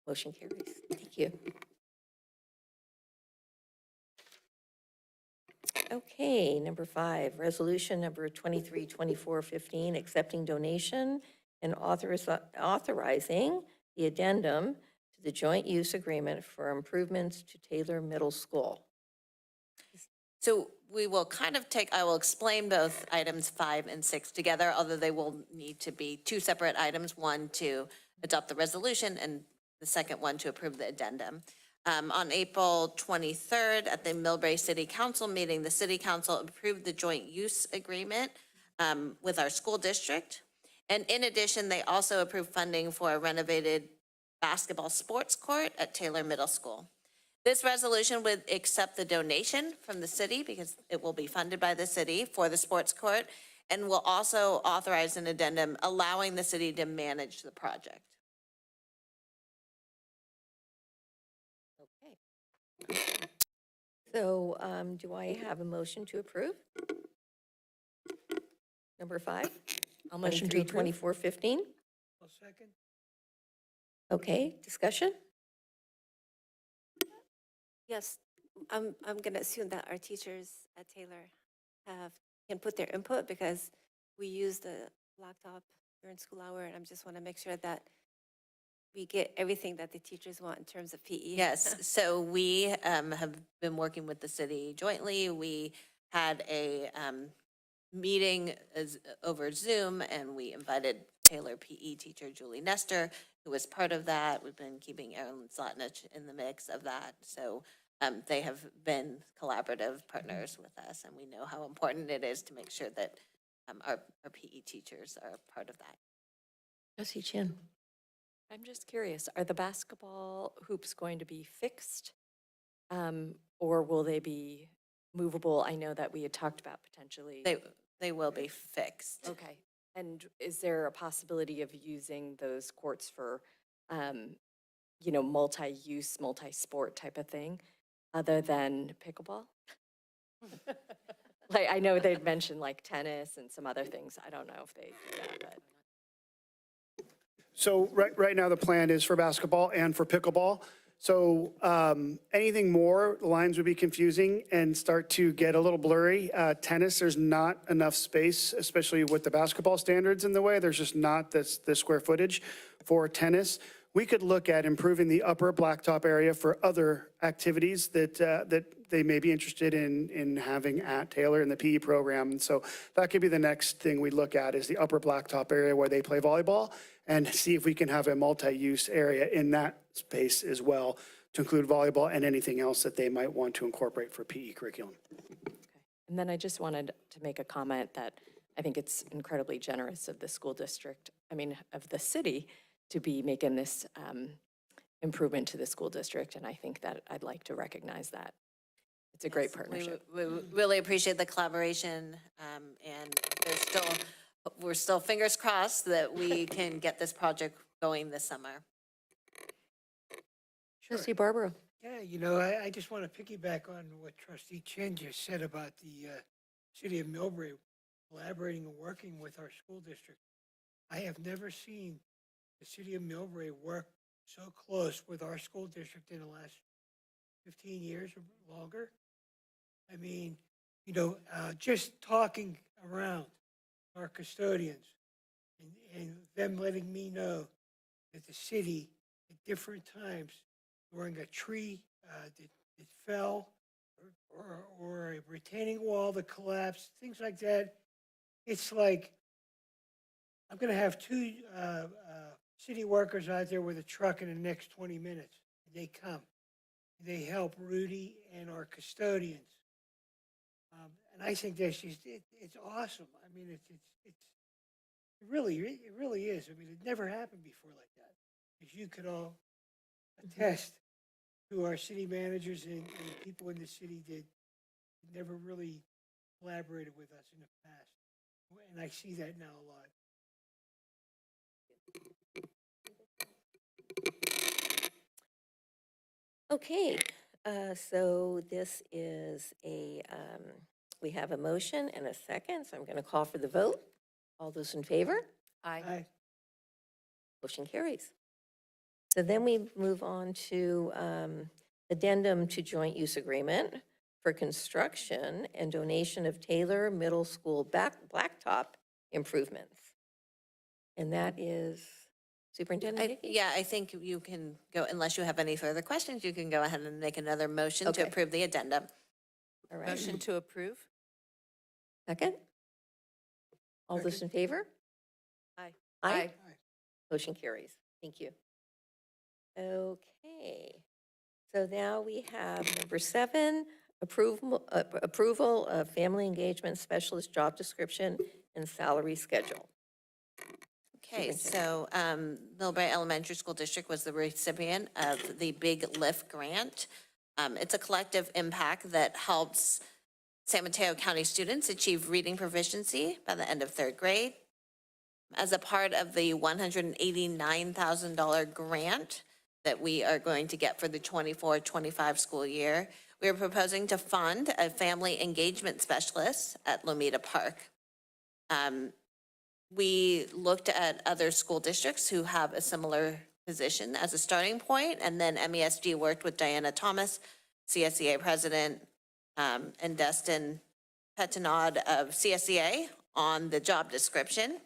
Motion carries. Thank you. Okay, number 5, resolution number 232415, accepting donation and authorizing the addendum to the joint use agreement for improvements to Taylor Middle School. So we will kind of I will explain both items 5 and 6 together, although they will need to be two separate items, one to adopt the resolution and the second one to approve the addendum. On April 23rd, at the Millbrae City Council meeting, the City Council approved the joint use agreement with our school district. And in addition, they also approved funding for a renovated basketball sports court at Taylor Middle School. This resolution would accept the donation from the city, because it will be funded by the city for the sports court, and will also authorize an addendum allowing the city to manage the project. Okay. So do I have a motion to approve? Number 5? I'll motion to approve. 2415? I'll second. Okay, discussion? Yes, I'm going to assume that our teachers at Taylor can put their input, because we use the laptop during school hour, and I just want to make sure that we get everything that the teachers want in terms of PE. Yes, so we have been working with the city jointly. We had a meeting over Zoom, and we invited Taylor PE teacher Julie Nestor, who was part of that. We've been keeping Aaron Zlotnich in the mix of that. So they have been collaborative partners with us, and we know how important it is to make sure that our PE teachers are part of that. Trustee Chin. I'm just curious, are the basketball hoops going to be fixed? Or will they be movable? I know that we had talked about potentially. They will be fixed. Okay. And is there a possibility of using those courts for, multi-use, multi-sport type of thing, other than pickleball? Like, I know they'd mentioned like tennis and some other things. I don't know if they do that, but. So right now, the plan is for basketball and for pickleball. So anything more, the lines would be confusing and start to get a little blurry. Tennis, there's not enough space, especially with the basketball standards in the way. There's just not the square footage for tennis. We could look at improving the upper blacktop area for other activities that they may be interested in having at Taylor in the PE program. And so that could be the next thing we look at, is the upper blacktop area where they play volleyball, and see if we can have a multi-use area in that space as well to include volleyball and anything else that they might want to incorporate for PE curriculum. And then I just wanted to make a comment that I think it's incredibly generous of the school district, of the city, to be making this improvement to the school district. And I think that I'd like to recognize that. It's a great partnership. We really appreciate the collaboration, and we're still fingers crossed that we can get this project going this summer. Trustee Barbara. Yeah, I just want to piggyback on what Trustee Chen just said about the city of Millbrae collaborating and working with our school district. I have never seen the city of Millbrae work so close with our school district in the last 15 years or longer. Just talking around our custodians and them letting me know that the city at different times during a tree that fell or a retaining wall that collapsed, things like that. It's like, I'm going to have two city workers out there with a truck in the next 20 minutes. They come. They help Rudy and our custodians. And I think that's just, it's awesome. It really is. It never happened before like that. If you could all attest to our city managers and people in the city that never really collaborated with us in the past. And I see that now a lot. Okay, so this is we have a motion and a second, so I'm going to call for the vote. All those in favor? Aye. Motion carries. So then we move on to addendum to joint use agreement for construction and donation of Taylor Middle School blacktop improvements. And that is Superintendent Hickey? Yeah, I think you can go, unless you have any further questions, you can go ahead and make another motion to Okay. approve the addendum. All right. Motion to approve? Second? All those in favor? Aye. Aye. Motion carries. Thank you. Okay. So now we have number 7, approval of family engagement specialist job description and salary schedule. Okay, so Millbrae Elementary School District was the recipient of the Big Lift Grant. It's a collective impact that helps San Mateo County students achieve reading proficiency by the end of 3rd grade. As a part of the $189,000 grant that we are going to get for the 24-25 school year, we are proposing to fund a family engagement specialist at Lomita Park. We looked at other school districts who have a similar position as a starting point, and then MESD worked with Diana Thomas, CSEA president, and Destin Petinod of CSEA on the job description.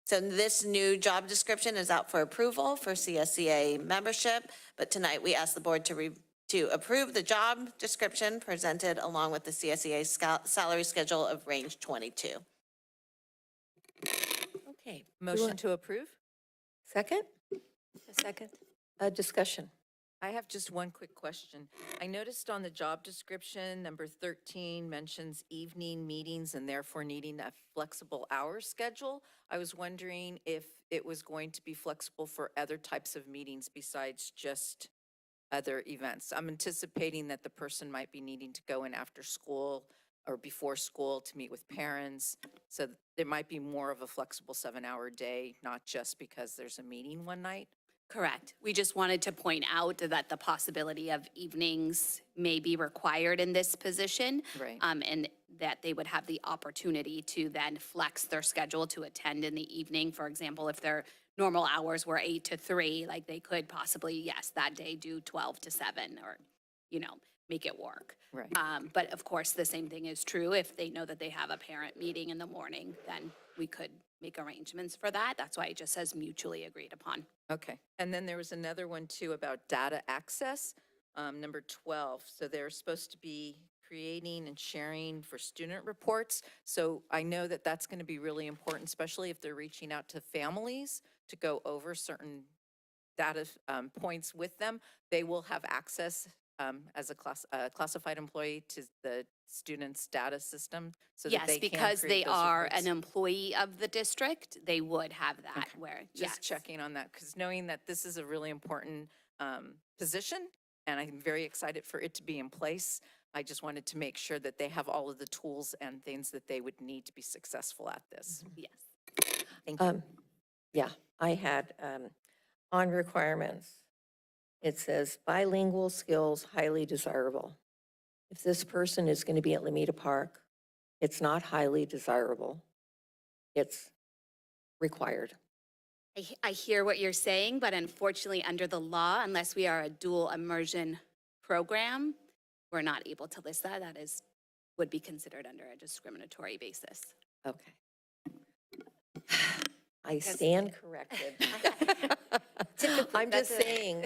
So this new job description is out for approval for CSEA membership, but tonight we ask the board to approve the job description presented along with the CSEA salary schedule of range 22. Okay. Motion to approve? Second, A second. discussion. I have just one quick question. I noticed on the job description, number 13 mentions evening meetings and therefore needing a flexible hours schedule. I was wondering if it was going to be flexible for other types of meetings besides just other events. I'm anticipating that the person might be needing to go in after school or before school to meet with parents. So there might be more of a flexible 7-hour day, not just because there's a meeting one night. Correct. We just wanted to point out that the possibility of evenings may be required in this position. Right. And that they would have the opportunity to then flex their schedule to attend in the evening. For example, if their normal hours were 8 to 3, like they could possibly, yes, that day do 12 to 7 or, make it work. Right. But of course, the same thing is true. If they know that they have a parent meeting in the morning, then we could make arrangements for that. That's why it just says mutually agreed upon. Okay. And then there was another one too about data access, number 12. So they're supposed to be creating and sharing for student reports. So I know that that's going to be really important, especially if they're reaching out to families to go over certain data points with them. They will have access as a classified employee to the student's data system so that Yes, they can because they create those are reports. an employee of the district, they would have that Okay. where, Just yes. checking on that, because knowing that this is a really important position, and I'm very excited for it to be in place, I just wanted to make sure that they have all of the tools and things that they would need to be successful at this. Yes. Thank you. Yeah, I had on requirements, it says bilingual skills highly desirable. If this person is going to be at Lomita Park, it's not highly desirable. It's required. I hear what you're saying, but unfortunately, under the law, unless we are a dual immersion program, we're not able to list that. That would be considered under a discriminatory basis. Okay. I stand corrected. I'm just saying,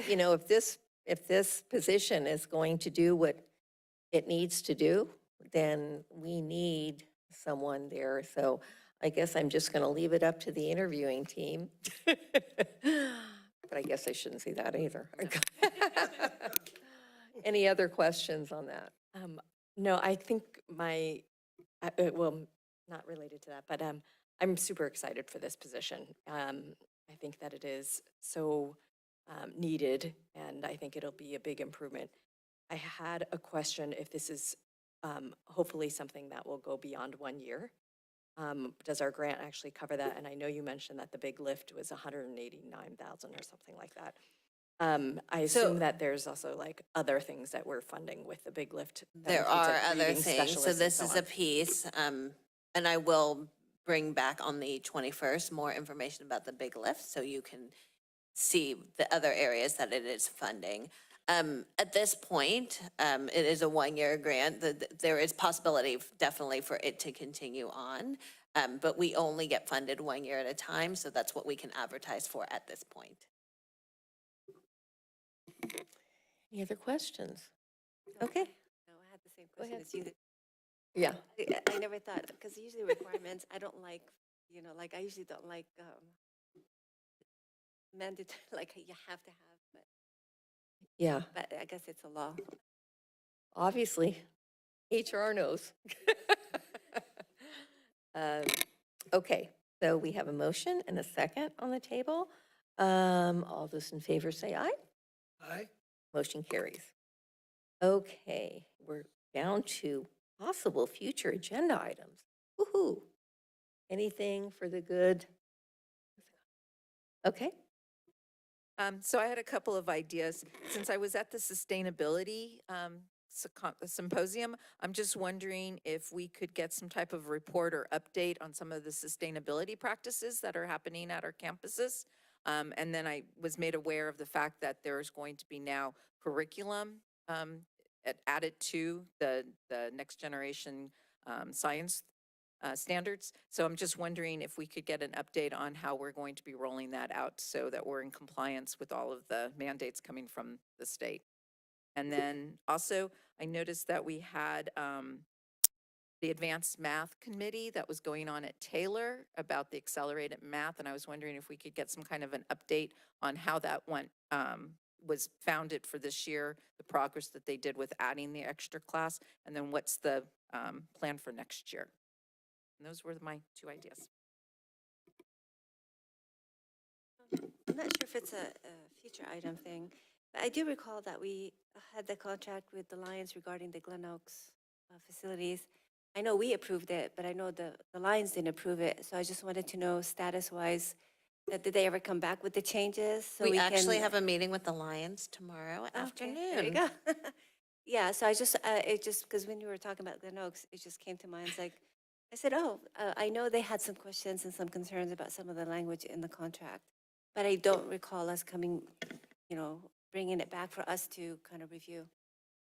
if this position is going to do what it needs to do, then we need someone there. So I guess I'm just going to leave it up to the interviewing team. But I guess I shouldn't say that either. Any other questions on that? No, I think well, not related to that, but I'm super excited for this position. I think that it is so needed, and I think it'll be a big improvement. I had a question if this is hopefully something that will go beyond 1 year. Does our grant actually cover that? And I know you mentioned that the big lift was 189,000 or something like that. I assume that there's also like other things that we're funding with the big lift. that There includes, are like, other reading things, so specialists and this is a on. piece, and I will bring back on the 21st more information about the big lift, so you can see the other areas that it is funding. At this point, it is a 1-year grant. There is possibility definitely for it to continue on, but we only get funded 1 year at a time, so that's what we can advertise for at this point. Any other questions? Okay, No, I had the same Go question ahead. as you. yeah. I never thought, because usually requirements, I don't like, I usually don't like mandatory, like you have to have, Yeah, but I guess it's a law. obviously, HR knows. Okay, so we have a motion and a second on the table. All those in favor say aye. Aye. Motion carries. Okay, we're down to possible future agenda items. Woo-hoo. Anything for the good? Okay, So I had a couple of ideas. Since I was at the sustainability symposium, I'm just wondering if we could get some type of report or update on some of the sustainability practices that are happening at our campuses. And then I was made aware of the fact that there's going to be now curriculum added to the next generation science standards. So I'm just wondering if we could get an update on how we're going to be rolling that out so that we're in compliance with all of the mandates coming from the state. And then also, I noticed that we had the Advanced Math Committee that was going on at Taylor about the accelerated math, and I was wondering if we could get some kind of an update on how that went, was founded for this year, the progress that they did with adding the extra class, and then what's the plan for next year. And those were my 2 ideas. I'm not sure if it's a future item thing, but I do recall that we had the contract with the Lions regarding the Glen Oaks facilities. I know we approved it, but I know the Lions didn't approve it, so I just wanted to know status-wise, that did they ever come back with the changes? So We actually can- have a meeting with the Lions tomorrow Okay, afternoon. there you go. Yeah, so I just, it just, because when you were talking about Glen Oaks, it just came to mind, it's like, I said, oh, I know they had some questions and some concerns about some of the language in the contract, but I don't recall us coming, bringing it back for us to kind of review.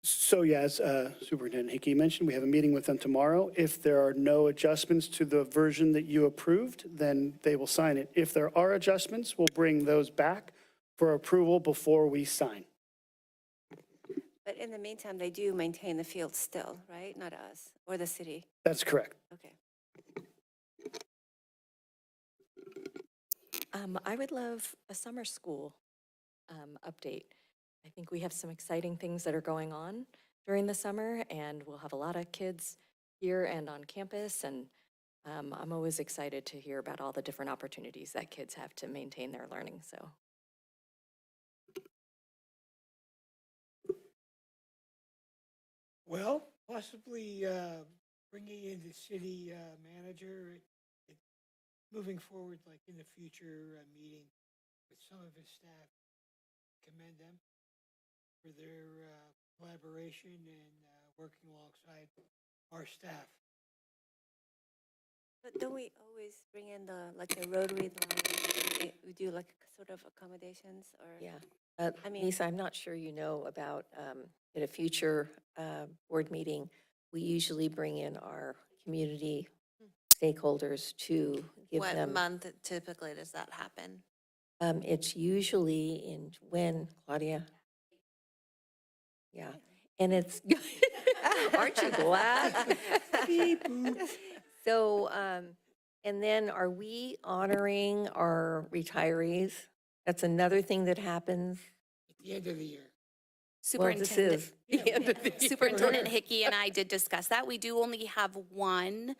So yeah, as Superintendent Hickey mentioned, we have a meeting with them tomorrow. If there are no adjustments to the version that you approved, then they will sign it. If there are adjustments, we'll bring those back for approval before we sign. But in the meantime, they do maintain the field still, right? Not us, or the city. That's correct. Okay. I would love a summer school update. I think we have some exciting things that are going on during the summer, and we'll have a lot of kids here and on campus, and I'm always excited to hear about all the different opportunities that kids have to maintain their learning, so. Well, possibly bringing in the city manager, moving forward, like in the future, meeting with some of his staff, commend them for their collaboration and working alongside our staff. But don't we always bring in the Rotary, we do like sort of accommodations or? Yeah. I mean- Lisa, I'm not sure you know about, at a future board meeting, we usually bring in our community stakeholders to give What them. month typically does that happen? It's usually in, when, Claudia? Yeah, and it's, aren't you glad? Beep, boop. So, and then are we honoring our retirees? That's another thing that happens. At the end of the year. Well, this Superintendent, is the end of the year. Superintendent Hickey and I did discuss that. We do only have one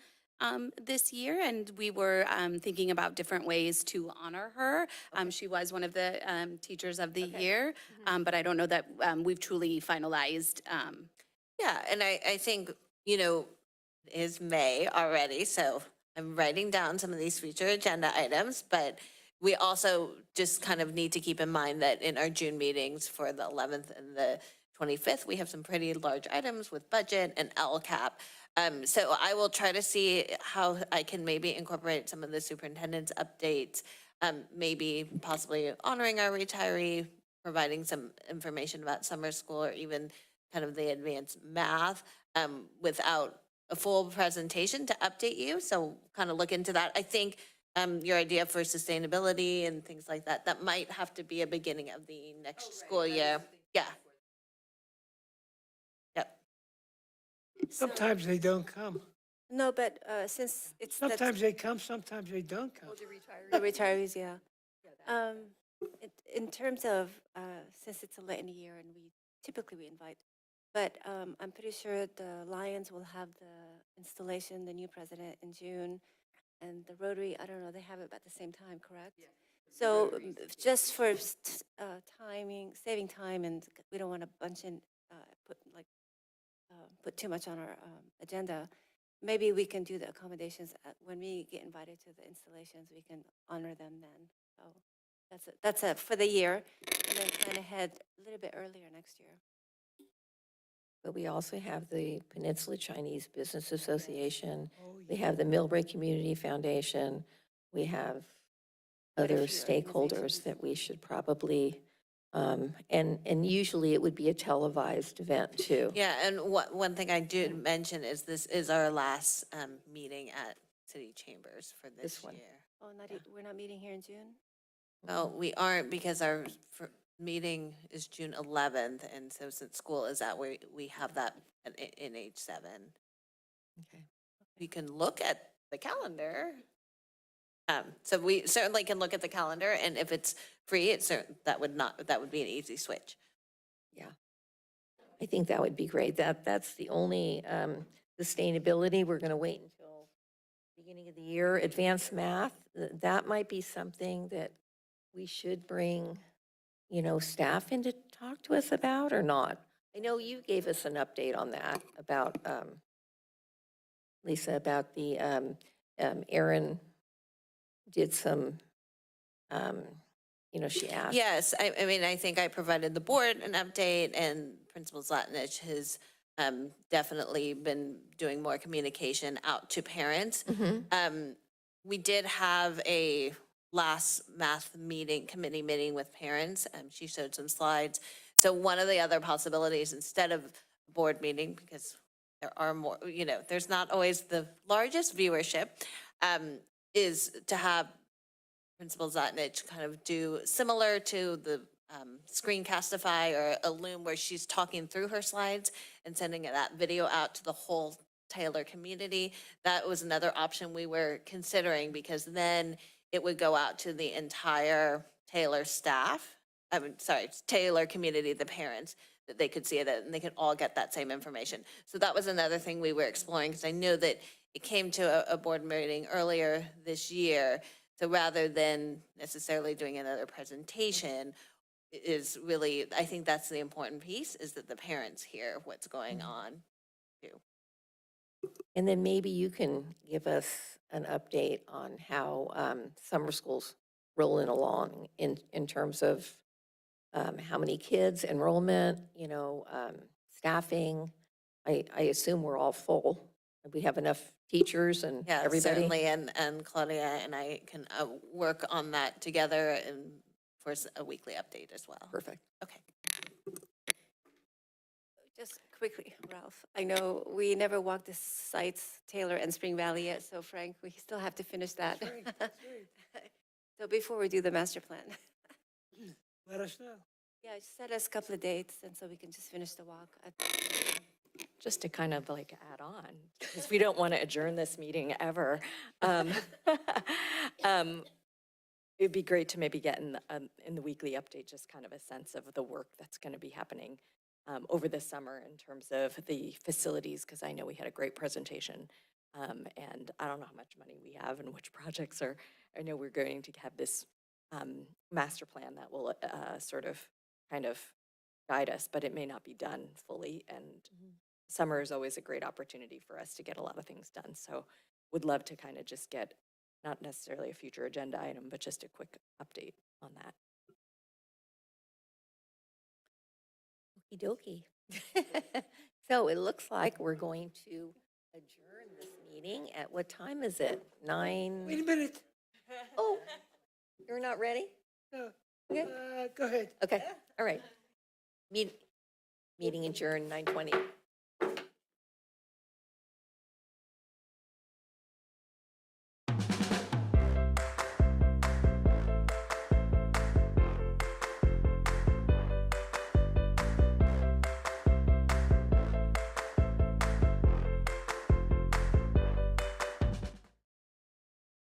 this year, and we were thinking about different ways to honor her. She was one of the teachers of the year, but I don't know that we've truly finalized. Yeah, and I think, it is May already, so I'm writing down some of these future agenda items, but we also just kind of need to keep in mind that in our June meetings for the 11th and the 25th, we have some pretty large items with budget and LCAP. So I will try to see how I can maybe incorporate some of the superintendent's updates, maybe possibly honoring our retiree, providing some information about summer school or even kind of the advanced math without a full presentation to update you. So kind of look into that. I think your idea for sustainability and things like that, that might have to be a beginning of the next school year. Yeah. Yep. Sometimes they don't come. No, but since it's. that's- Sometimes they come, sometimes they don't come. The retirees, yeah. In terms of, since it's a late in the year and we typically invite, but I'm pretty sure the Lions will have the installation, the new president in June, and the Rotary, I don't know, they have it at the same time, correct? Yeah. So just for timing, saving time, and we don't want to bunch in, put too much on our agenda, maybe we can do the accommodations when we get invited to the installations, we can honor them then. So that's it for the year, and then kind of head a little bit earlier next year. But we also have the Peninsula Chinese Business Association. Oh, We yeah. have the Millbrae Community Foundation. We have Quite a other few stakeholders organizations. that we should probably And usually it would be a televised event too. Yeah, and one thing I did mention is this is our last meeting at City Chambers for this one. year. Oh, we're not meeting here in June? Well, we aren't because our meeting is June 11th, and so since school is out, we have that in H7. Okay. We can look at the calendar. So we certainly can look at the calendar, and if it's free, that would be an easy switch. Yeah. I think that would be great. That's the only sustainability. We're going to wait until beginning of the year. Advanced math, that might be something that we should bring, staff in to talk to us about or not. I know you gave us an update on that about, Lisa, about the, Erin did some, she asked. Yes, I mean, I think I provided the board an update, and Principal Zlatanich has definitely been doing more communication out to parents. We did have a last math committee meeting with parents. She showed some slides. So one of the other possibilities, instead of a board meeting, because there are more, there's not always the largest viewership, is to have Principal Zlatanich kind of do similar to the Screencastify or a Loom, where she's talking through her slides and sending that video out to the whole Taylor community. That was another option we were considering, because then it would go out to the entire Taylor staff, Taylor community, the parents, that they could see it and they could all get that same information. So that was another thing we were exploring, because I know that it came to a board meeting earlier this year. So rather than necessarily doing another presentation, is really, I think that's the important piece, is that the parents hear what's going on too. And then maybe you can give us an update on how summer school's rolling along in terms of how many kids, enrollment, staffing. I assume we're all full. We have enough teachers and Yeah, everybody. certainly, and Claudia and I can work on that together and for a weekly update as well. Perfect. Okay. Just quickly, Ralph, I know we never walked the sites, Taylor and Spring Valley yet, so Frank, we still have to finish that. So before we do the master plan. Let us know. Yeah, just set us a couple of dates, and so we can just finish the walk. Just to kind of like add on, because we don't want to adjourn this meeting ever. It'd be great to maybe get in the weekly update, just kind of a sense of the work that's going to be happening over the summer in terms of the facilities, because I know we had a great presentation. And I don't know how much money we have and which projects are. I know we're going to have this master plan that will sort of kind of guide us, but it may not be done fully. And summer is always a great opportunity for us to get a lot of things done. So would love to kind of just get, not necessarily a future agenda item, but just a quick update on that. Okie dokie. So it looks like we're going to adjourn this meeting at, what time is it? 9? Wait a minute. Oh, you're not ready? No. Okay. Go ahead. Okay, all right. Meeting adjourned 9:20.